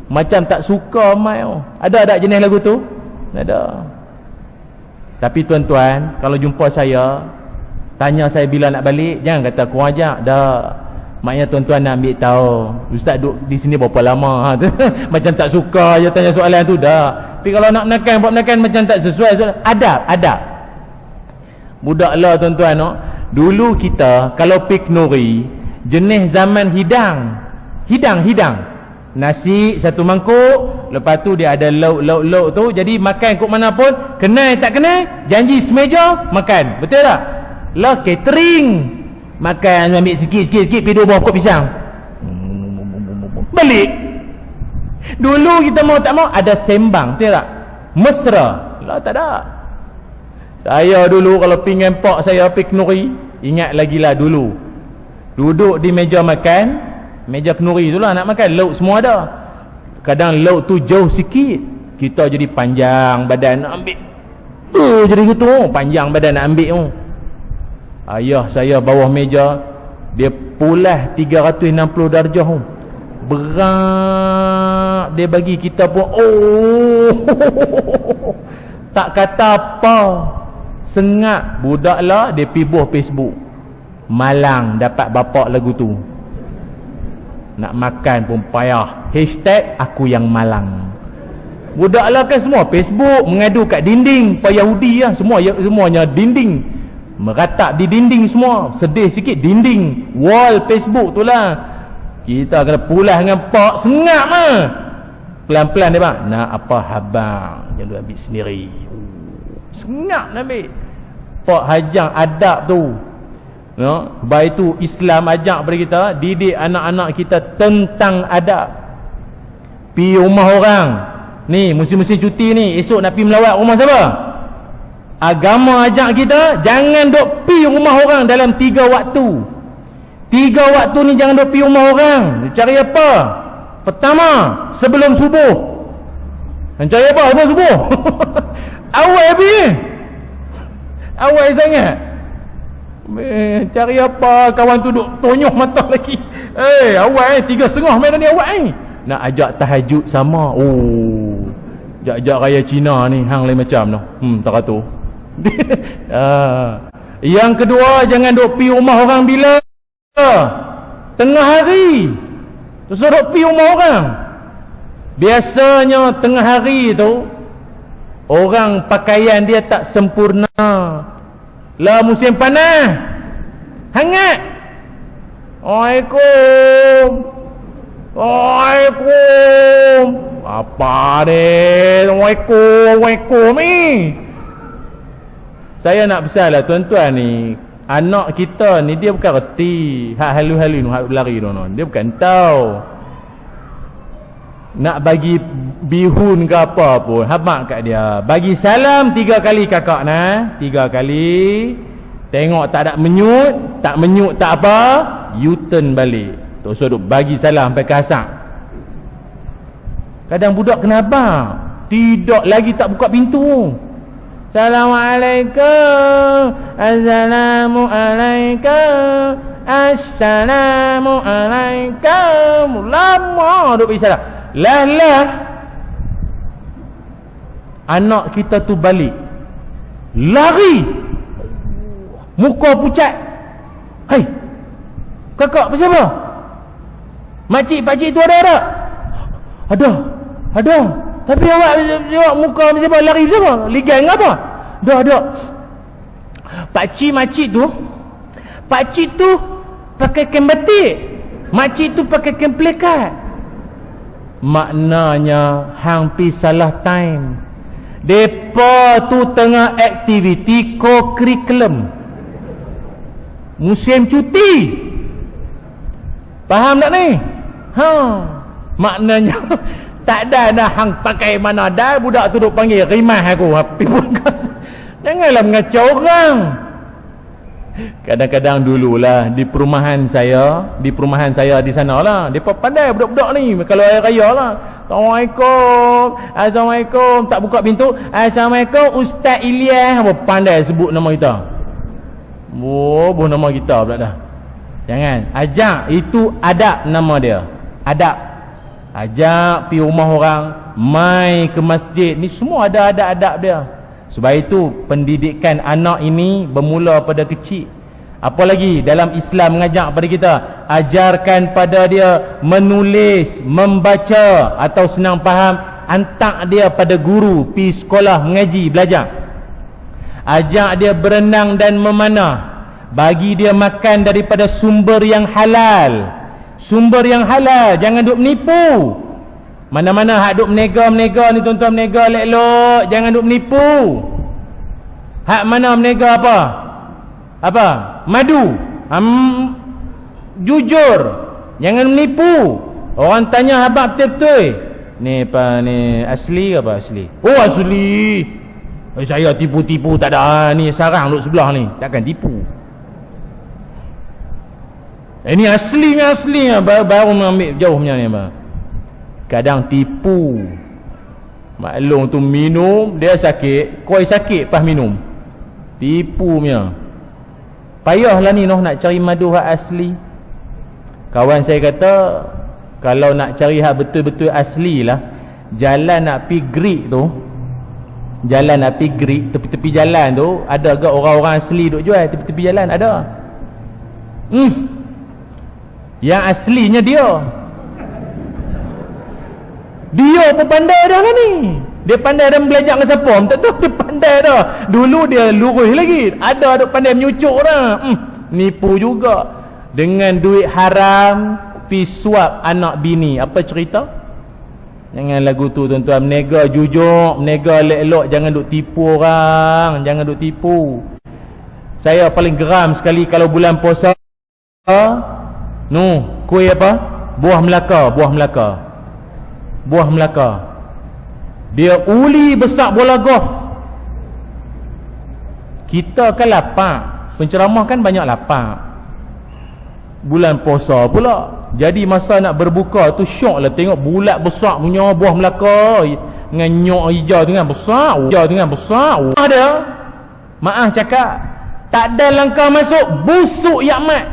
Macam tak suka mai. Ada jenis lagu tu? Ada. Tapi tuan-tuan, kalau jumpa saya, tanya saya bila nak balik, jangan kata kurang ajak. Dah. Maknanya tuan-tuan nak ambil tahu, ustaz duduk di sini berapa lama. Macam tak suka je tanya soalan tu. Dah. Tapi kalau nak menakan macam tak sesuai. Adab. Budak lah tuan-tuan. Dulu kita kalau pik nuri, jenis zaman hidang. Nasi satu mangkuk, lepas tu dia ada lauk tu. Jadi makan kok mana pun, kenal tak kenal, janji semeja makan. Betul tak? Lah catering, makan ambil sikit pergi dua buah pokok pisang, balik. Dulu kita mau tak mau ada sembang, betul tak? Mesra. Lah tak ada. Saya dulu kalau pinggan pak saya pik nuri, ingat lagi lah dulu, duduk di meja makan, meja kenuri tu lah nak makan, lauk semua ada. Kadang lauk tu jauh sikit, kita jadi panjang badan nak ambil. Jadi gitu, panjang badan nak ambil. Ayah saya bawah meja, dia pulas 360 darjah. Berat dia bagi kita pun. Tak kata apa, sengat. Budak lah dia pibuh Facebook, malang dapat bapak lagu tu. Nak makan pun payah, hashtag aku yang malang. Budak lah kan semua Facebook mengadu kat dinding. Yahudi lah semuanya dinding, meratap di dinding semua. Sedih sikit, dinding wall Facebook tu lah. Kita kena pulas dengan pak, sengat mah. Pelan-pelan dia bang, nak apa habang, jangan ambil sendiri. Sengat nak ambil. Pak hajang adab tu. Baik tu Islam ajak pada kita, didik anak-anak kita tentang adab. Pi rumah orang ni, musim-musim cuti ni, esok nak pi melawat rumah siapa? Agama ajak kita jangan duk pi rumah orang dalam 3 waktu. 3 waktu ni jangan duk pi rumah orang. Cari apa? Pertama, sebelum subuh. Dan cari apa sebelum subuh? Awal pi. Awal sangat. Cari apa? Kawan tu duk tonyoh mata lagi. Awal 3.30 main ni awal ni. Nak ajak tahajud sama. Jak-jak raya Cina ni hang lain macam tu. Tak kata. Yang kedua, jangan duk pi rumah orang bila tengah hari. Terus duk pi rumah orang. Biasanya tengah hari tu orang pakaian dia tak sempurna. Lah musim panas, hangat. Waalaikum. Apa deh? Waalaikum ni. Saya nak pesan lah tuan-tuan ni, anak kita ni dia bukan reti hak halu-halu ni, hak lari tu. Dia bukan tahu. Nak bagi bihun ke apa pun, habaq kat dia. Bagi salam 3 kali kakak 3 kali. Tengok tak ada menyut, tak menyut tak apa, U-turn balik. Tak usah duk bagi salam sampai kasak. Kadang budak kenapa? Tidak lagi tak buka pintu. Assalamualaikum. Assalamualaikum. Assalamualaikum. Lama duk bagi salam. Lah anak kita tu balik lari, muka pucat. Hai, kakak pasal apa? Makcik-pakcik tu ada tak? Ada. Tapi awak muka pasal apa? Lari pasal apa? Ligan apa? Ada. Pakcik-makcik tu pakai kain batik, makcik tu pakai kain pelekat. Maknanya hampir salah time. Depa tu tengah aktiviti co-curriculum, musim cuti. Faham tak ni? Maknanya tak ada dah hang pakai mana dah. Budak tu duk panggil rimah aku. Api pun janganlah mengacau orang. Kadang-kadang dululah di perumahan saya di sana lah, depa pandai budak-budak ni kalau hari raya lah. Assalamualaikum, tak buka pintu, Assalamualaikum Ustaz Ilyas, apa pandai sebut nama kita. Buh nama kita pula dah. Jangan ajak, itu adab nama dia. Adab. Ajak pergi rumah orang, mai ke masjid, ni semua ada adab dia. Sebab itu pendidikan anak ini bermula pada kecil. Apa lagi dalam Islam mengajak pada kita, ajarkan pada dia menulis, membaca, atau senang faham, hantar dia pada guru, pergi sekolah mengaji, belajar. Ajak dia berenang dan memanah, bagi dia makan daripada sumber yang halal. Sumber yang halal, jangan duk menipu. Mana-mana hak duk menega ni, tuan-tuan, menega elok-elok, jangan duk menipu. Hak mana menega apa? Madu. Jujur, jangan menipu. Orang tanya abang betul-betul, ni apa ni, asli ke apa asli? Oh asli. Saya tipu-tipu tak ada. Ni sarang duk sebelah ni, takkan tipu. Ini aslinya baru mengambil jauh punya ni apa? Kadang tipu. Maklum tu minum, dia sakit, koi sakit pas minum. Tipu punya. Payahlah ni nak cari madu hak asli. Kawan saya kata, kalau nak cari hak betul-betul asli lah, jalan nak pergi Greek tu, jalan nak pergi Greek, tepi-tepi jalan tu ada ke orang-orang asli duk jual tepi-tepi jalan? Ada. Yang aslinya dia pun pandai dah kan ni. Dia pandai dah belajar dengan siapa tak tahu, dia pandai dah. Dulu dia lurus lagi, ada duk pandai menyucuk dah. Nipu juga dengan duit haram, pi suap anak bini. Apa cerita? Jangan lagu tu tuan-tuan, menega jujur, menega elok-elok, jangan duk tipu orang, jangan duk tipu. Saya paling geram sekali kalau bulan puasa, kuih apa? Buah Melaka. Dia uli besar bola golf. Kita kan lapak, penceramah kan banyak lapak. Bulan puasa pula, jadi masa nak berbuka tu syok lah tengok bulat besar punya buah Melaka dengan nyok hijau dengan besar. Ada, maaf cakap, tak ada langkah masuk, busuk yakmat.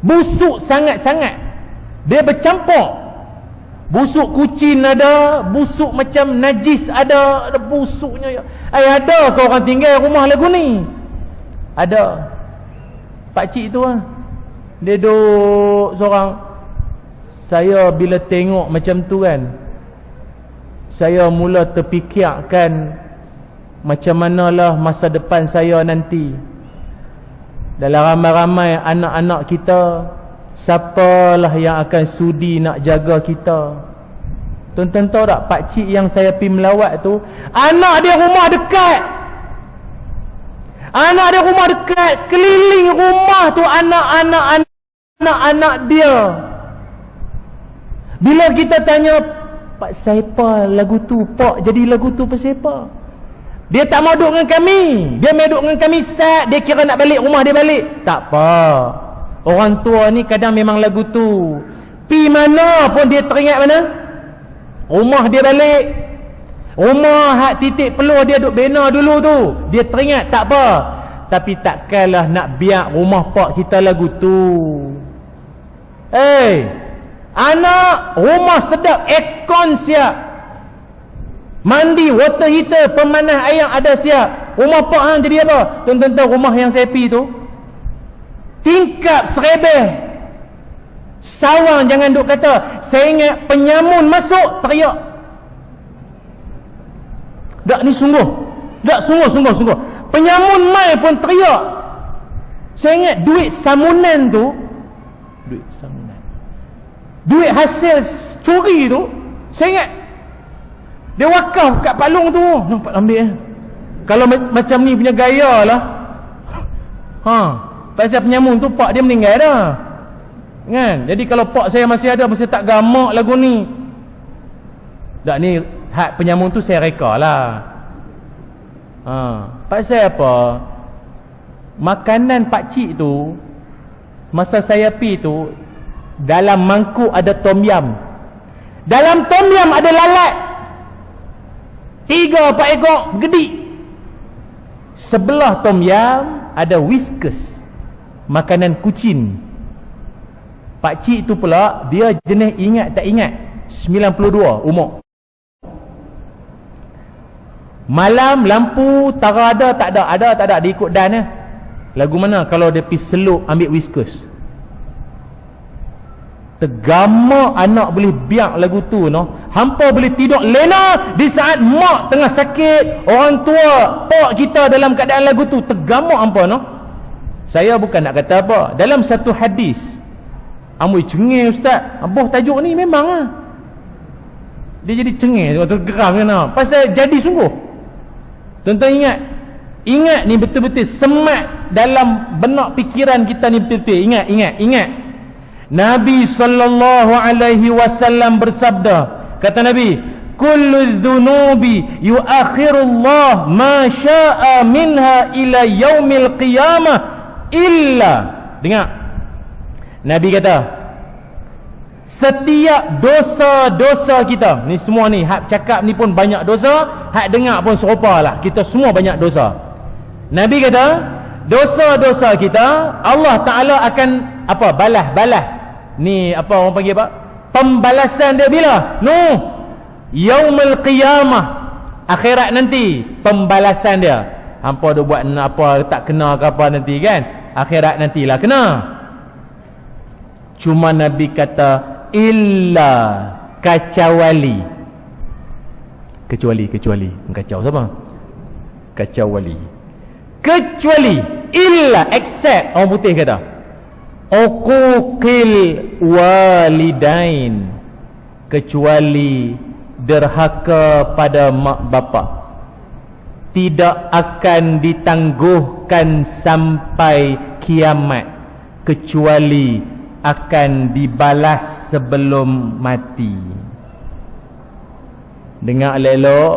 Busuk sangat-sangat. Dia bercampur. Busuk kucing ada, busuk macam najis ada busuknya. Ada ke orang tinggal rumah lagu ni? Ada. Pakcik tu lah, dia duduk seorang. Saya bila tengok macam tu kan, saya mula terfikirkan macam manalah masa depan saya nanti. Dalam ramai-ramai anak-anak kita, siapalah yang akan sudi nak jaga kita? Tuan-tuan tahu tak, pakcik yang saya pergi melawat tu, anak dia rumah dekat. Keliling rumah tu anak-anak dia. Bila kita tanya, Pak siapa lagu tu? Pak jadi lagu tu pasal apa? Dia tak mau duduk dengan kami. Dia mau duduk dengan kami sat, dia kira nak balik rumah dia balik. Tak apa. Orang tua ni kadang memang lagu tu. Pi mana pun dia teringat mana? Rumah dia balik. Rumah hak titik peluh dia duk bina dulu tu, dia teringat, tak apa. Tapi takkanlah nak biar rumah pak kita lagu tu. Anak, rumah sedap, aircon siap, mandi, water heater, pemanah air ada siap. Rumah pak hang jadi apa? Tuan-tuan tahu rumah yang saya pergi tu, tingkap serebeh. Sawang jangan duk kata, saya ingat penyamun masuk, teriak. Tak ni sungguh. Tak sungguh. Penyamun mai pun teriak. Saya ingat duit samunan tu, duit hasil curi tu, saya ingat dia wakaf kat palung tu. Nampak ambil. Kalau macam ni punya gaya lah. Pasal penyamun tu pak dia meninggal dah. Kan? Jadi kalau pak saya masih ada, masih tak gamak lagu ni. Tak ni hak penyamun tu saya reka lah. Pasal apa? Makanan pakcik tu, masa saya pi tu, dalam mangkuk ada tom yam. Dalam tom yam ada lalat 3-4 ekor gedik. Sebelah tom yam ada whiskas, makanan kucing. Pakcik tu pula, dia jenis ingat tak ingat, 92 umur. Malam lampu tara ada tak ada, dia ikut dan lagu mana kalau dia pergi seluk ambil whiskas. Tergama anak boleh biak lagu tu no. Hampa boleh tidur lena di saat mak tengah sakit, orang tua, pak kita dalam keadaan lagu tu. Tergama hampa no. Saya bukan nak kata apa, dalam satu hadis, amboi cengih ustaz, aboh tajuk ni memang lah. Dia jadi cengih, tergeram kan no. Pasal jadi sungguh. Tuan-tuan ingat ni betul-betul semat dalam benak fikiran kita ni betul-betul. Ingat. Nabi sallallahu alaihi wasallam bersabda, kata Nabi, kullu dhunubi yuakhirullah ma syaa minha ila yaumil qiyamah illa. Dengar. Nabi kata, setiap dosa-dosa kita ni semua ni, hak cakap ni pun banyak dosa, hak dengar pun serupa lah, kita semua banyak dosa. Nabi kata, dosa-dosa kita Allah Ta'ala akan apa? Balas. Ni apa orang panggil apa? Pembalasan dia bila? Yaumul qiyamah, akhirat nanti pembalasan dia. Hampa dia buat apa tak kena ke apa nanti kan? Akhirat nantilah kena. Cuma Nabi kata illa, kecuali kacau siapa? Kecuali illa, except orang putih kata uquqil walidain, kecuali derhaka pada mak bapak, tidak akan ditangguhkan sampai kiamat, kecuali akan dibalas sebelum mati. Dengar elok-elok,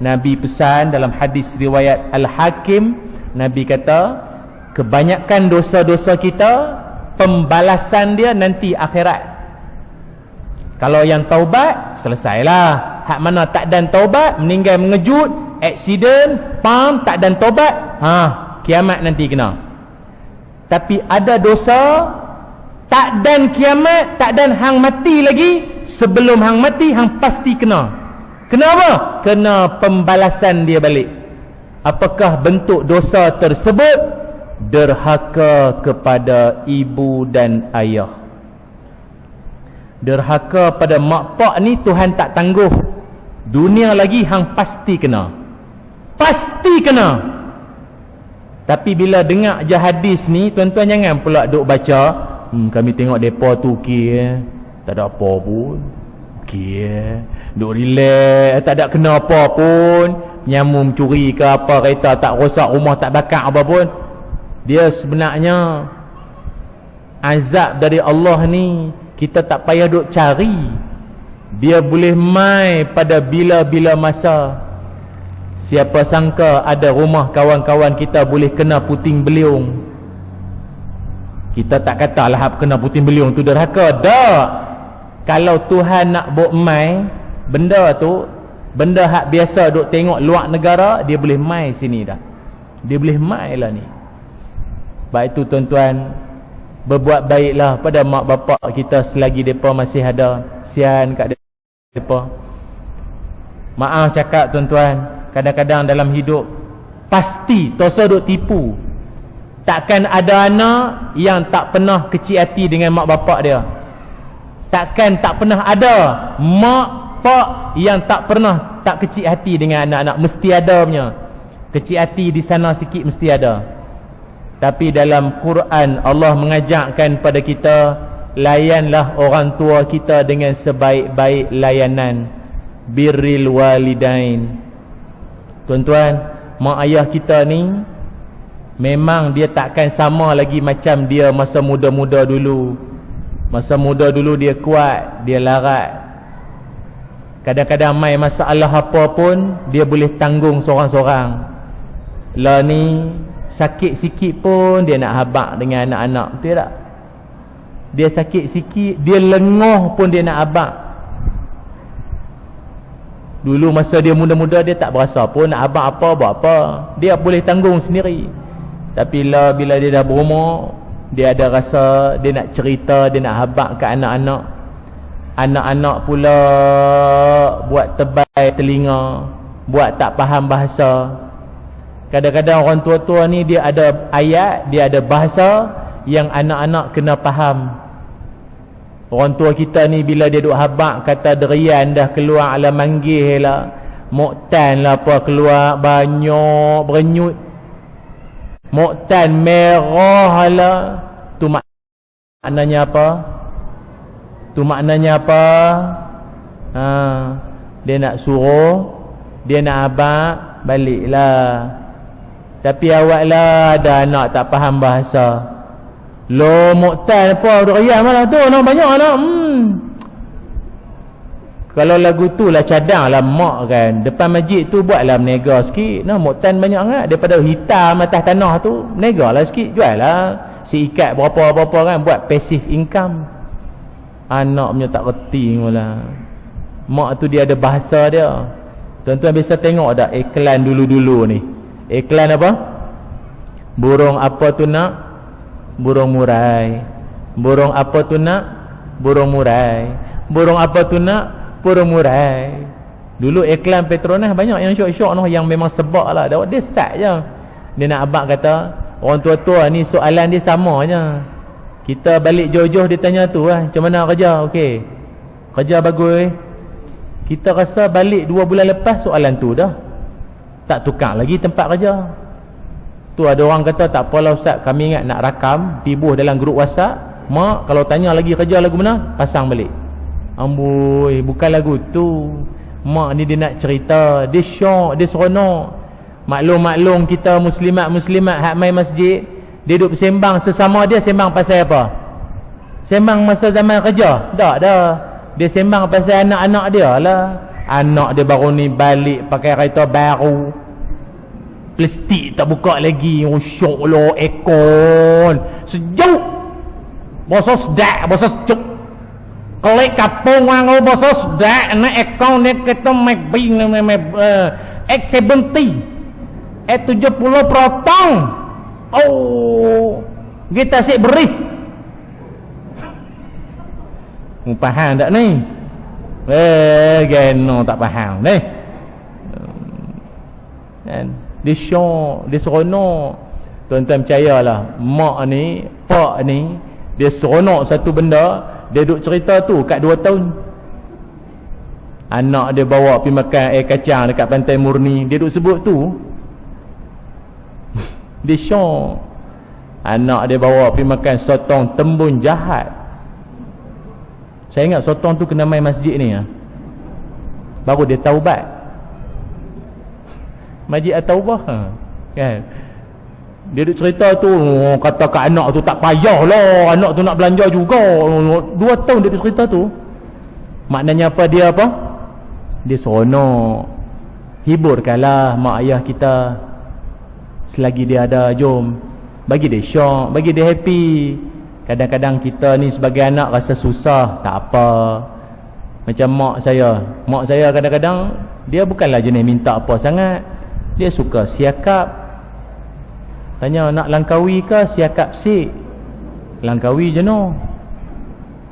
Nabi pesan dalam hadis riwayat Al-Hakim, Nabi kata kebanyakan dosa-dosa kita pembalasan dia nanti akhirat. Kalau yang taubat, selesailah. Hak mana tak dan taubat, meninggal mengejut, aksiden, tak dan taubat, kiamat nanti kena. Tapi ada dosa tak dan kiamat, tak dan hang mati lagi, sebelum hang mati hang pasti kena. Kenapa? Kena pembalasan dia balik. Apakah bentuk dosa tersebut? Derhaka kepada ibu dan ayah. Derhaka pada mak pak ni Tuhan tak tangguh. Dunia lagi hang pasti kena. Tapi bila dengar je hadis ni, tuan-tuan jangan pula duk baca, kami tengok depa tu okey, tak ada apa pun, okey, duk relax, tak ada kena apa pun, nyamuk curi ke apa, kereta tak rosak, rumah tak bakar apa pun. Dia sebenarnya azab dari Allah ni kita tak payah duk cari. Dia boleh mai pada bila-bila masa. Siapa sangka ada rumah kawan-kawan kita boleh kena puting beliung. Kita tak katalah kena puting beliung tu derhaka. Tak. Kalau Tuhan nak buat mai benda tu, benda hak biasa duk tengok luar negara, dia boleh mai sini dah. Dia boleh mai lah ni. Baik itu tuan-tuan, berbuat baiklah pada mak bapak kita selagi mereka masih ada. Sian kat mereka. Maaf cakap tuan-tuan, kadang-kadang dalam hidup Pasti tosa duk tipu. Takkan ada anak yang tak pernah kecil hati dengan mak bapak dia. Takkan tak pernah ada mak pak yang tak pernah tak kecil hati dengan anak-anak. Mesti ada punya. Kecil hati di sana sikit mesti ada. Tapi dalam Quran Allah mengajarkan pada kita, layanlah orang tua kita dengan sebaik-baik layanan. Birril walidain. Tuan-tuan, mak ayah kita ni memang dia takkan sama lagi macam dia masa muda-muda dulu. Masa muda dulu dia kuat, dia larat. Kadang-kadang mai masalah apa pun dia boleh tanggung seorang-seorang. Lah ni sakit sikit pun dia nak habaq dengan anak-anak, betul tak? Dia sakit sikit, dia lengoh pun dia nak habaq. Dulu masa dia muda-muda dia tak berasa pun nak habaq apa buat apa. Dia boleh tanggung sendiri. Tapi lah bila dia dah berumur, dia ada rasa dia nak cerita, dia nak habaq ke anak-anak. Anak-anak pula buat tebal telinga, buat tak faham bahasa. Kadang-kadang orang tua-tua ni dia ada ayat, dia ada bahasa yang anak-anak kena faham. Orang tua kita ni bila dia duk habaq kata derian dah keluar ala manggih lah, moktan lah apa keluar banyak berenyut, moktan merah lah, tu maknanya apa? Tu maknanya apa? Dia nak suruh, dia nak habaq, baliklah. Tapi awaklah ada anak tak faham bahasa. Lo moktan apa derian malah tu nak banyak anak. Kalau lagu tu lah cadang lah mak kan, depan masjid tu buatlah menega sikit. Nah moktan banyak sangat daripada hitam atas tanah tu, menega lah sikit, jual lah si ikat berapa-berapa kan, buat passive income. Anak punya tak reti mula. Mak tu dia ada bahasa dia. Tuan-tuan biasa tengok tak iklan dulu-dulu ni? Iklan apa? Burung apa tu nak? Burung murai. Burung apa tu nak? Burung murai. Burung apa tu nak? Burung murai. Dulu iklan Petronas banyak yang syok-syok noh, yang memang sebab lah. Dia sat je. Dia nak abang kata, orang tua-tua ni soalan dia sama je. Kita balik jauh-jauh dia tanya tu lah, macam mana kerja? Okey, kerja bagus. Kita rasa balik 2 bulan lepas soalan tu dah, tak tukar lagi tempat kerja. Tu ada orang kata, tak apalah ustaz, kami ingat nak rakam tibuh dalam grup WhatsApp. Mak kalau tanya lagi kerja lagu mana, pasang balik. Amboi, bukan lagu tu. Mak ni dia nak cerita, dia syok, dia seronok. Maklum-maklum kita muslimat-muslimat hak mai masjid, dia duduk sembang sesama dia, sembang pasal apa? Sembang masa zaman kerja? Tak dah. Dia sembang pasal anak-anak dia lah. Anak dia baru ni balik pakai kereta baru, plastik tak buka lagi. Oh syok lo, ekon sejuk, bosok sedak, bosok sejuk, kelik kapung wang oh bosok sedak. Na ekon ni kita make bing X70 70 protong. Oh kita sik beri. Faham tak ni? Geno tak faham ni. Kan dia syok, dia seronok. Tuan-tuan percayalah, mak ni, pak ni, dia seronok satu benda. Dia duk cerita tu kat 2 tahun. Anak dia bawa pergi makan air kacang dekat Pantai Murni, dia duk sebut tu. Dia syok. Anak dia bawa pergi makan sotong Tembun Jahat. Saya ingat sotong tu kena main masjid ni ya. Baru dia taubat. Masjid At-Taubah kan. Dia duk cerita tu, kata kat anak tu tak payahlah, anak tu nak belanja juga. 2 tahun dia duk cerita tu. Maknanya apa dia apa? Dia seronok. Hiburkanlah mak ayah kita selagi dia ada, jom. Bagi dia syok, bagi dia happy. Kadang-kadang kita ni sebagai anak rasa susah, tak apa. Macam mak saya kadang-kadang dia bukanlah jenis minta apa sangat. Dia suka siakap. Tanya nak langkawi ke, siakap sik. Langkawi je no.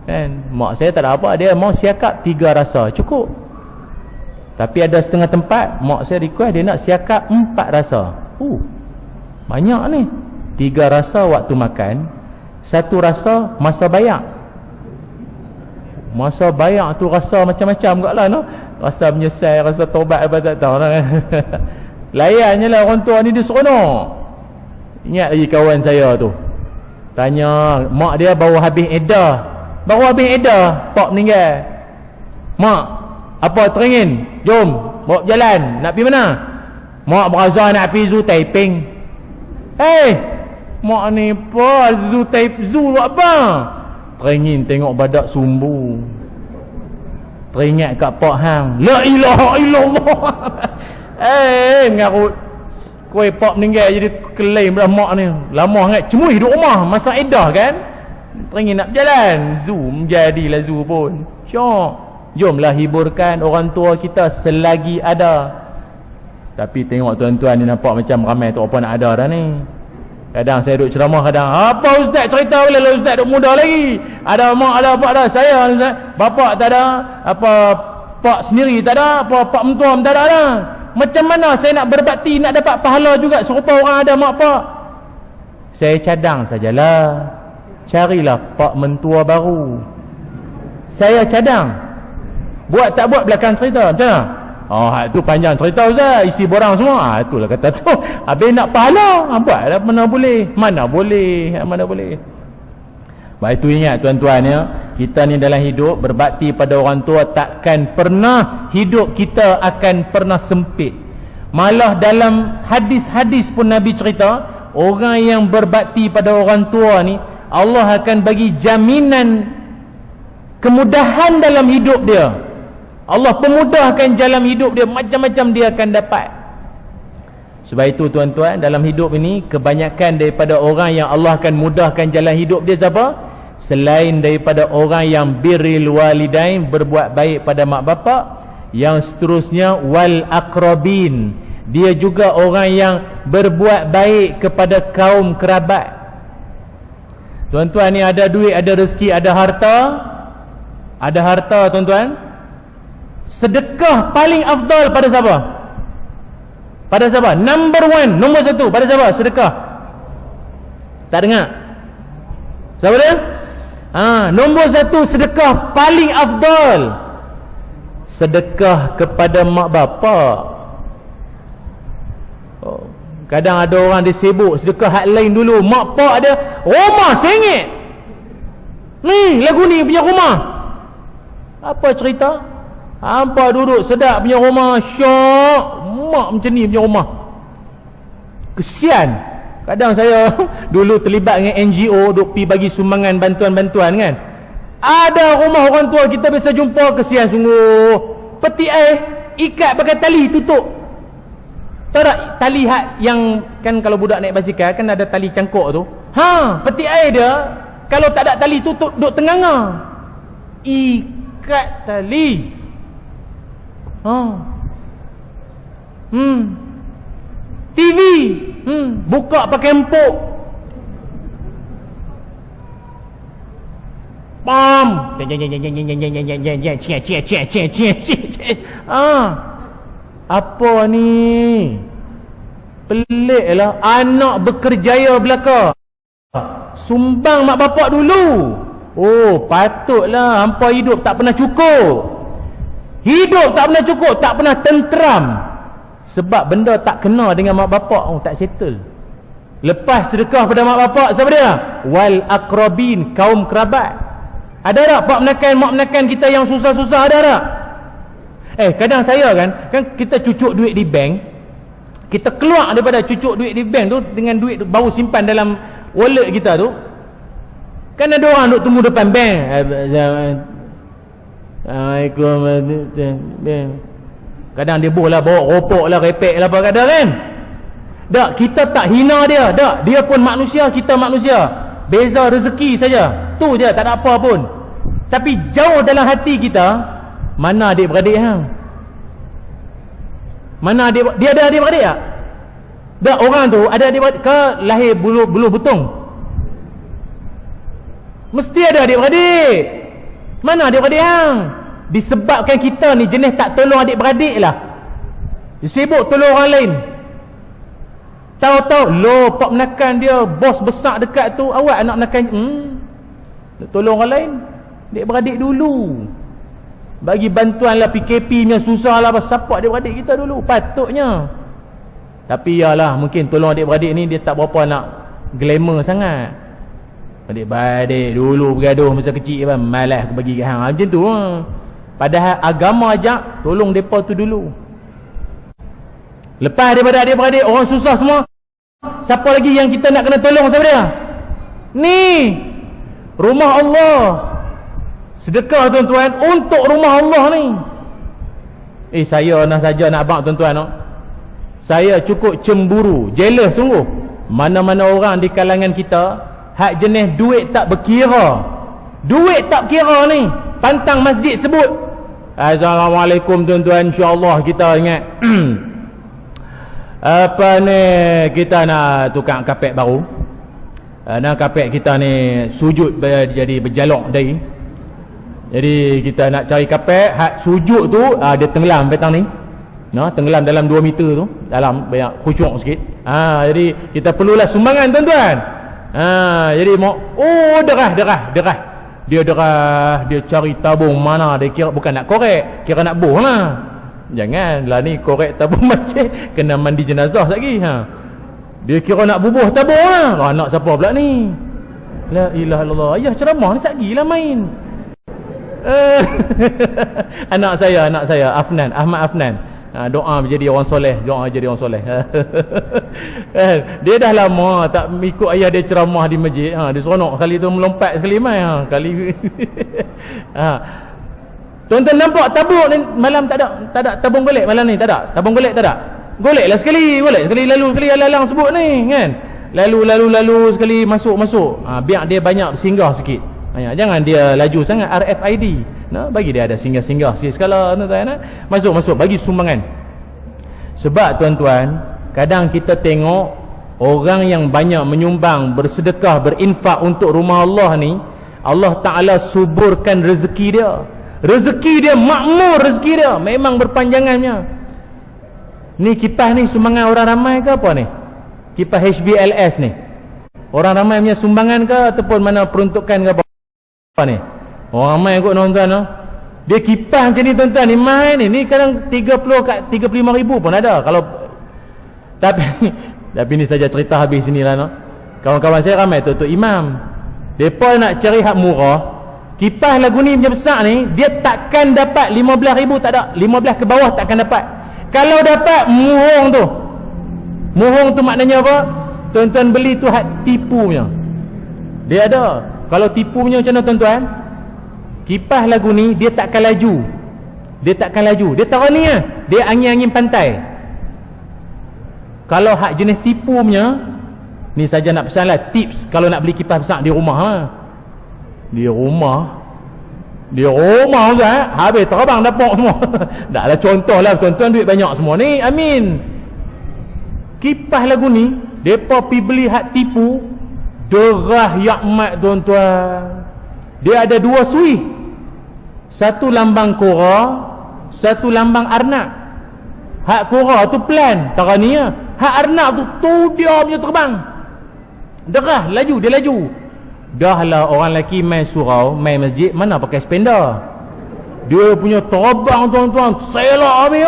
Kan? Mak saya tak ada apa, dia mau siakap 3 rasa cukup. Tapi ada setengah tempat mak saya request dia nak siakap 4 rasa. Banyak ni. 3 rasa waktu makan, 1 rasa masa bayar. Masa bayar tu rasa macam-macam kat lah, no? Rasa menyesal, rasa taubat apa tak tahu lah. Layannya lah orang tua ni, dia seronok. Ingat lagi kawan saya tu, tanya mak dia baru habis edah. Pak meninggal. Mak, apa teringin? Jom bawa berjalan. Nak pergi mana? Mak berazah nak pergi Zoo Taiping. Mak ni apa? Zoo buat apa? Teringin tengok badak sumbu. Teringat kat Pak Hang, la ilaha illallah. Mengarut koi Pak meninggal jadi klaim dah mak ni. Lama sangat cemui duduk rumah masa edah kan. Teringin nak berjalan. Zoo menjadilah zoo pun. Syok. Jomlah hiburkan orang tua kita selagi ada. Tapi tengok tuan-tuan ni nampak macam ramai tu apa nak ada dah ni. Kadang saya duduk ceramah, kadang apa ustaz cerita boleh lah, ustaz duduk muda lagi. Ada mak, ada apa dah. Saya ustaz, bapak tak ada, apa pak sendiri tak ada, apa pak mentua tak ada dah. Macam mana saya nak berbakti, nak dapat pahala juga serupa orang ada mak pak? Saya cadang sajalah. Carilah pak mentua baru. Saya cadang. Buat tak buat belakang cerita, macam mana? Tu panjang cerita ustaz, isi borang semua. Itulah kata tu. Habis nak pahala, buatlah mana boleh. Mana boleh. Baik, itu ingat tuan-tuan ya. Kita ni dalam hidup berbakti pada orang tua, takkan pernah hidup kita akan pernah sempit. Malah dalam hadis-hadis pun Nabi cerita, orang yang berbakti pada orang tua ni, Allah akan bagi jaminan kemudahan dalam hidup dia. Allah pemudahkan jalan hidup dia, macam-macam dia akan dapat. Sebab itu tuan-tuan, dalam hidup ini kebanyakan daripada orang yang Allah akan mudahkan jalan hidup dia siapa? Selain daripada orang yang birrul walidain, berbuat baik pada mak bapak. Yang seterusnya wal aqrabin, dia juga orang yang berbuat baik kepada kaum kerabat. Tuan-tuan ni ada duit, ada rezeki, ada harta. Ada harta tuan-tuan. Sedekah paling afdal pada siapa? Pada siapa? Nombor 1 pada siapa? Sedekah. Tak dengar? Siapa dia? Nombor 1 sedekah paling afdal. Sedekah kepada mak bapak. Kadang ada orang dia sibuk sedekah hak lain dulu. Mak pak dia rumah RM1. Ni lagu ni punya rumah. Apa cerita? Hampa duduk sedap punya rumah, syok. Mak macam ni punya rumah. Kesian. Kadang saya dulu terlibat dengan NGO, duk pergi bagi sumbangan bantuan-bantuan kan. Ada rumah orang tua kita biasa jumpa, kesian sungguh. Peti air ikat pakai tali tutup. Tahu tak tali hak yang kan kalau budak naik basikal kan ada tali cangkuk tu. Peti air dia kalau tak ada tali tutup, duk tenganga. Ikat tali. TV buka pakai empuk. Pam. Apa ni? Pelik lah. Anak berkerjaya belaka, sumbang mak bapak dulu. Patutlah hampa hidup tak pernah cukup. Hidup tak pernah cukup, tak pernah tenteram. Sebab benda tak kena dengan mak bapak, tak settle. Lepas sedekah pada mak bapak, siapa dia? Wal aqrabin, kaum kerabat. Ada tak pak menakan, mak menakan kita yang susah-susah, ada tak? Kadang saya kan kita cucuk duit di bank. Kita keluar daripada cucuk duit di bank tu dengan duit baru simpan dalam wallet kita tu. Kan ada orang duk tunggu depan bank. Assalamualaikum. Kadang dia bawa rokok lah, repek lah apa kata kan. Tak, kita tak hina dia. Tak, dia pun manusia, kita manusia. Beza rezeki saja. Tu je, tak ada apa pun. Tapi jauh dalam hati kita, mana adik-beradik hang? Mana adik, dia ada adik-beradik tak? Tak, orang tu ada adik-beradik ke lahir bulu betung? Mesti ada adik-beradik. Mana adik-beradik hang? Disebabkan kita ni jenis tak tolong adik-beradik lah. Sibuk tolong orang lain. Tahu-tahu pak menakan dia, bos besar dekat tu, awak nak menakan, nak tolong orang lain, adik beradik dulu, bagi bantuan lah. PKP nya susah lah, support adik beradik kita dulu patutnya. Tapi yalah, mungkin tolong adik beradik ni dia tak berapa nak glamour sangat. Adik beradik dulu bergaduh masa kecil kan, malas aku bagi kat hang, macam tu. Padahal agama ajak tolong depa tu dulu. Lepas daripada adik-beradik, orang susah semua, siapa lagi yang kita nak kena tolong? Siapa dia? Ni rumah Allah. Sedekah tuan-tuan untuk rumah Allah ni. Saya saja nak abang tuan-tuan, saya cukup cemburu, jealous sungguh. Mana-mana orang di kalangan kita hak jenis duit tak berkira, duit tak kira ni, pantang masjid sebut Assalamualaikum tuan-tuan, insya-Allah kita ingat apa ni, kita nak tukang kapet baru, nak kapet kita ni sujud jadi berjalok dari. Jadi kita nak cari kapet hak sujud tu, dia tenggelam petang ni, tenggelam dalam 2 meter tu, dalam banyak khusyuk sikit. Jadi kita perlulah sumbangan tuan-tuan. Jadi mau derah dia derah, dia cari tabung mana, dia kira bukan nak korek, kira nak buh lah. Janganlah ni korek tabung macam kena mandi jenazah lagi. Dia kira nak bubuh tabung lah. Anak siapa pula ni? La ilaha illallah. Ayah ceramah ni sagilah main. Anak saya Afnan, Ahmad Afnan. Doa jadi orang soleh, dia dah lama tak ikut ayah dia ceramah di masjid. Dia seronok kali tu melompat sekali mai kali. Tuan-tuan nampak tabung ni malam tak ada tabung golek malam ni, tak ada tabung golek, tak ada. Goleklah sekali lalu sekali alang sebut ni kan. Lalu sekali masuk. Biar dia banyak singgah sikit. Jangan dia laju sangat RFID. Bagi dia ada singgah-singgah sikit sekala tuan-tuan. Masuk bagi sumbangan. Sebab tuan-tuan, kadang kita tengok orang yang banyak menyumbang, bersedekah, berinfak untuk rumah Allah ni, Allah Ta'ala suburkan rezeki dia. Rezeki dia makmur, rezeki dia memang berpanjangannya. Ni kipas ni sumbangan orang ramai ke apa ni? Kipas HBLS ni orang ramai punya sumbangan ke ataupun mana peruntukan ke apa ni? Orang ramai kot tuan-tuan. Dia kipas macam ni tuan-tuan, ni main ni kadang 30 kat 35 ribu pun ada. Kalau tapi ni saja cerita habis sini lah. Kawan-kawan saya ramai tu imam, mereka nak cari hak murah. Kipas lagu ni macam besar ni, dia takkan dapat 15 ribu, tak ada. 15 ke bawah takkan dapat. Kalau dapat, muhung tu. Muhung tu maknanya apa? Tuan-tuan beli tu hak tipu punya. Dia ada. Kalau tipu punya macam mana tuan-tuan? Kipas lagu ni, dia takkan laju. Dia taruh ni lah. Dia angin-angin pantai. Kalau hak jenis tipu punya, ni saja nak pesan lah tips kalau nak beli kipas besar di rumah lah. Di rumah Ustaz, habis terbang dapur semua. Dah lah contoh lah tuan-tuan, duit banyak semua ni, amin. Kipas lagu ni depa pi beli hak tipu, derah yakmat tuan-tuan. Dia ada 2 suih, satu lambang kora, satu lambang arnab. Hak kora tu plan tara ni ya. Hak arnab tu dia punya terbang, derah dia laju. Dah lah orang lelaki main surau, main masjid, mana pakai spender. Dia punya terbang tuan-tuan, selak habis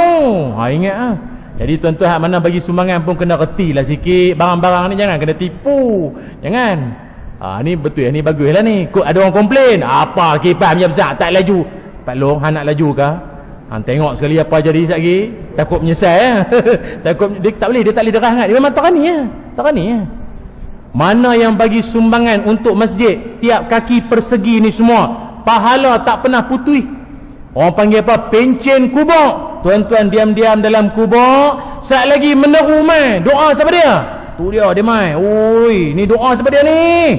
ingat Jadi tuan-tuan hak mana bagi sumbangan pun kena reti lah sikit. Barang-barang ni jangan kena tipu. Jangan. Ni betul ni bagus lah ni. Ada orang komplain, apa kipas punya besar tak laju. Pak Long, hang nak laju ke? Hang tengok sekali apa jadi lagi. Takut menyesal Takut dia tak boleh derah sangat. Dia memang tak rani Mana yang bagi sumbangan untuk masjid, tiap kaki persegi ni semua, pahala tak pernah putih. Orang panggil apa? Pencen kubur. Tuan-tuan diam-diam dalam kubur, saat lagi meneru mai. Doa siapa dia? Tu dia mai. Oi, ni doa siapa dia ni?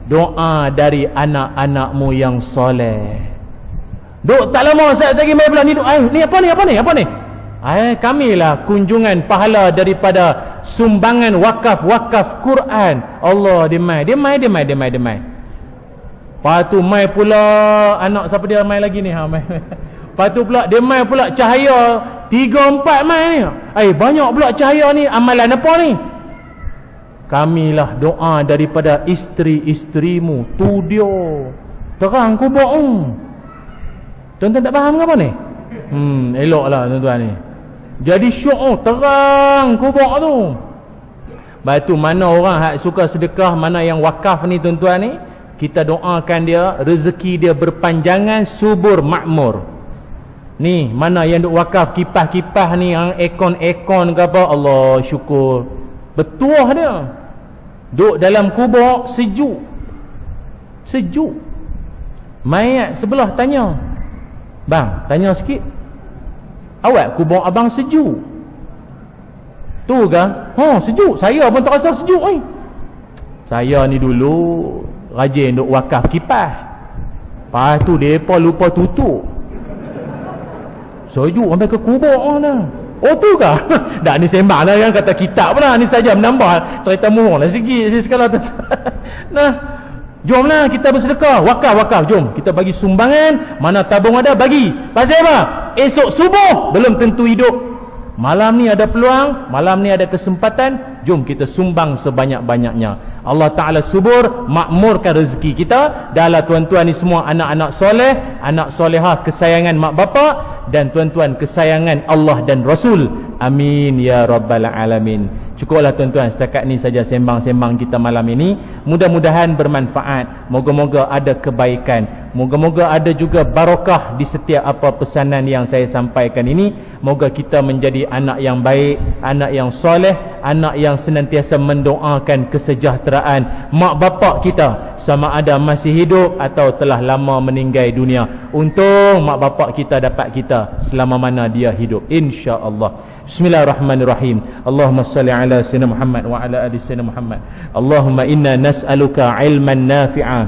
Doa dari anak-anakmu yang soleh. Duk tak lama saat lagi mai pula ni doa. Ni apa ni? Kamilah kunjungan pahala daripada sumbangan wakaf Quran. Allah dia mai. Lepas tu mai pula anak siapa dia mai lagi ni mai. Lepas tu pula dia mai pula cahaya 3-4 mai ni. Banyak pula cahaya ni. Amalan apa ni? kamilah doa daripada isteri-isterimu. Tu dia terang kubur. Tuan-tuan tak faham ke apa ni? Eloklah tuan-tuan ni. Jadi syuk terang kubur tu. Lepas tu mana orang hak suka sedekah, mana yang wakaf ni tuan-tuan ni, kita doakan dia rezeki dia berpanjangan, subur, makmur. Ni mana yang duk wakaf kipas-kipas ni, yang ekon-ekon ke apa, Allah syukur. Betul dia. Duk dalam kubur sejuk. Sejuk. Mayat sebelah tanya, bang, tanya sikit, awak kubur abang sejuk tu ke? Sejuk. Saya pun tak rasa sejuk ni. Saya ni dulu rajin duk wakaf kipas. Lepas tu mereka lupa tutup. Sejuk sampai ke kubur lah. Oh tu ke? Tak, ni sembang lah yang kata kitab pun lah. Ni saja menambah cerita murung lah sikit sekali. Nah, jomlah kita bersedekah. Wakaf. Jom kita bagi sumbangan. Mana tabung ada bagi. Pasal apa? Esok subuh belum tentu hidup. Malam ni ada peluang, malam ni ada kesempatan, jom kita sumbang sebanyak-banyaknya. Allah Ta'ala subur, makmurkan rezeki kita. Dahlah tuan-tuan ni semua anak-anak soleh, anak solehah kesayangan mak bapak, dan tuan-tuan kesayangan Allah dan Rasul. Amin ya Rabbal Alamin. Cukuplah tuan-tuan, setakat ni saja sembang-sembang kita malam ini. Mudah-mudahan bermanfaat. Moga-moga ada kebaikan. Moga-moga ada juga barakah di setiap apa pesanan yang saya sampaikan ini. Moga kita menjadi anak yang baik, anak yang soleh, anak yang senantiasa mendoakan kesejahteraan mak bapak kita, sama ada masih hidup atau telah lama meninggal dunia. Untung mak bapak kita dapat kita selama mana dia hidup, insya-Allah. Bismillahirrahmanirrahim. Allahumma salli ala sayyidina Muhammad wa ala ali sayyidina Muhammad. Allahumma inna nas'aluka ilman nafi'a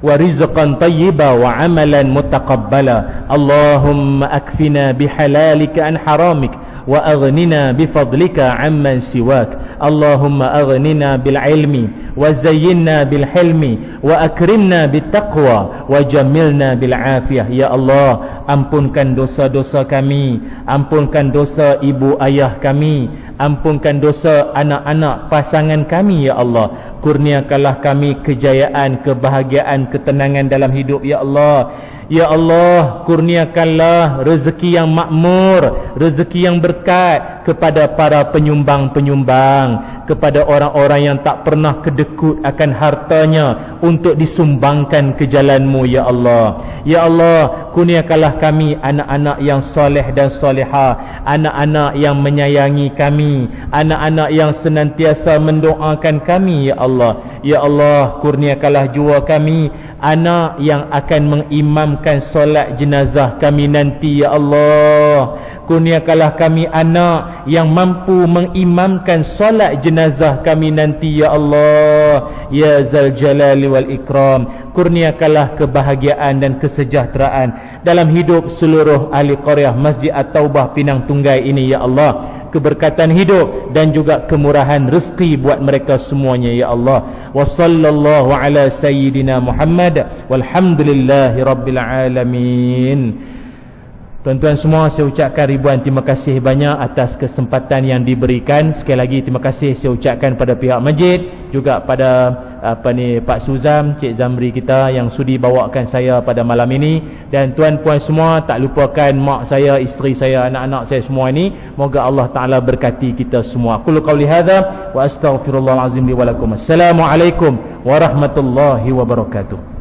wa rizqan tayyiba wa amalan mutaqabbala. Allahumma akfina bihalalika an haramik wa aghnina bifadlika amman siwak. Allahumma aghnina bil ilmi wa zayyinna bil hilmi wa akrimna bit taqwa wa jamilna bil afiyah. Ya Allah, ampunkan dosa-dosa kami, ampunkan dosa ibu ayah kami, ampunkan dosa anak-anak pasangan kami. Ya Allah, kurniakanlah kami kejayaan, kebahagiaan, ketenangan dalam hidup. Ya Allah, ya Allah, kurniakanlah rezeki yang makmur, rezeki yang berkat kepada para penyumbang-penyumbang, kepada orang-orang yang tak pernah kedekut akan hartanya untuk disumbangkan ke jalan-Mu. Ya Allah, ya Allah, kurniakanlah kami anak-anak yang soleh dan solehah, anak-anak yang menyayangi kami, anak-anak yang senantiasa mendoakan kami. Ya Allah, ya Allah, kurniakanlah jua kami anak yang akan mengimamkan solat jenazah kami nanti. Ya Allah, kurniakanlah kami anak yang mampu mengimamkan solat jenazah kami nanti. Ya Allah, ya Zal Jalali wal Ikram, kurniakanlah kebahagiaan dan kesejahteraan dalam hidup seluruh ahli qaryah Masjid At-Taubah Pinang Tunggai ini. Ya Allah, keberkatan hidup dan juga kemurahan rezeki buat mereka semuanya. Ya Allah, wa sallallahu ala sayyidina Muhammad walhamdulillahi rabbil alamin. Tuan-tuan semua, saya ucapkan ribuan terima kasih banyak atas kesempatan yang diberikan. Sekali lagi terima kasih saya ucapkan pada pihak masjid, juga pada Pak Suzam, Cik Zamri kita yang sudi bawakan saya pada malam ini. Dan tuan-puan semua, tak lupakan mak saya, isteri saya, anak-anak saya semua ini. Moga Allah Ta'ala berkati kita semua. Qul qawli hadza wa astaghfirullahal azim li wa lakum. Assalamualaikum warahmatullahi wabarakatuh.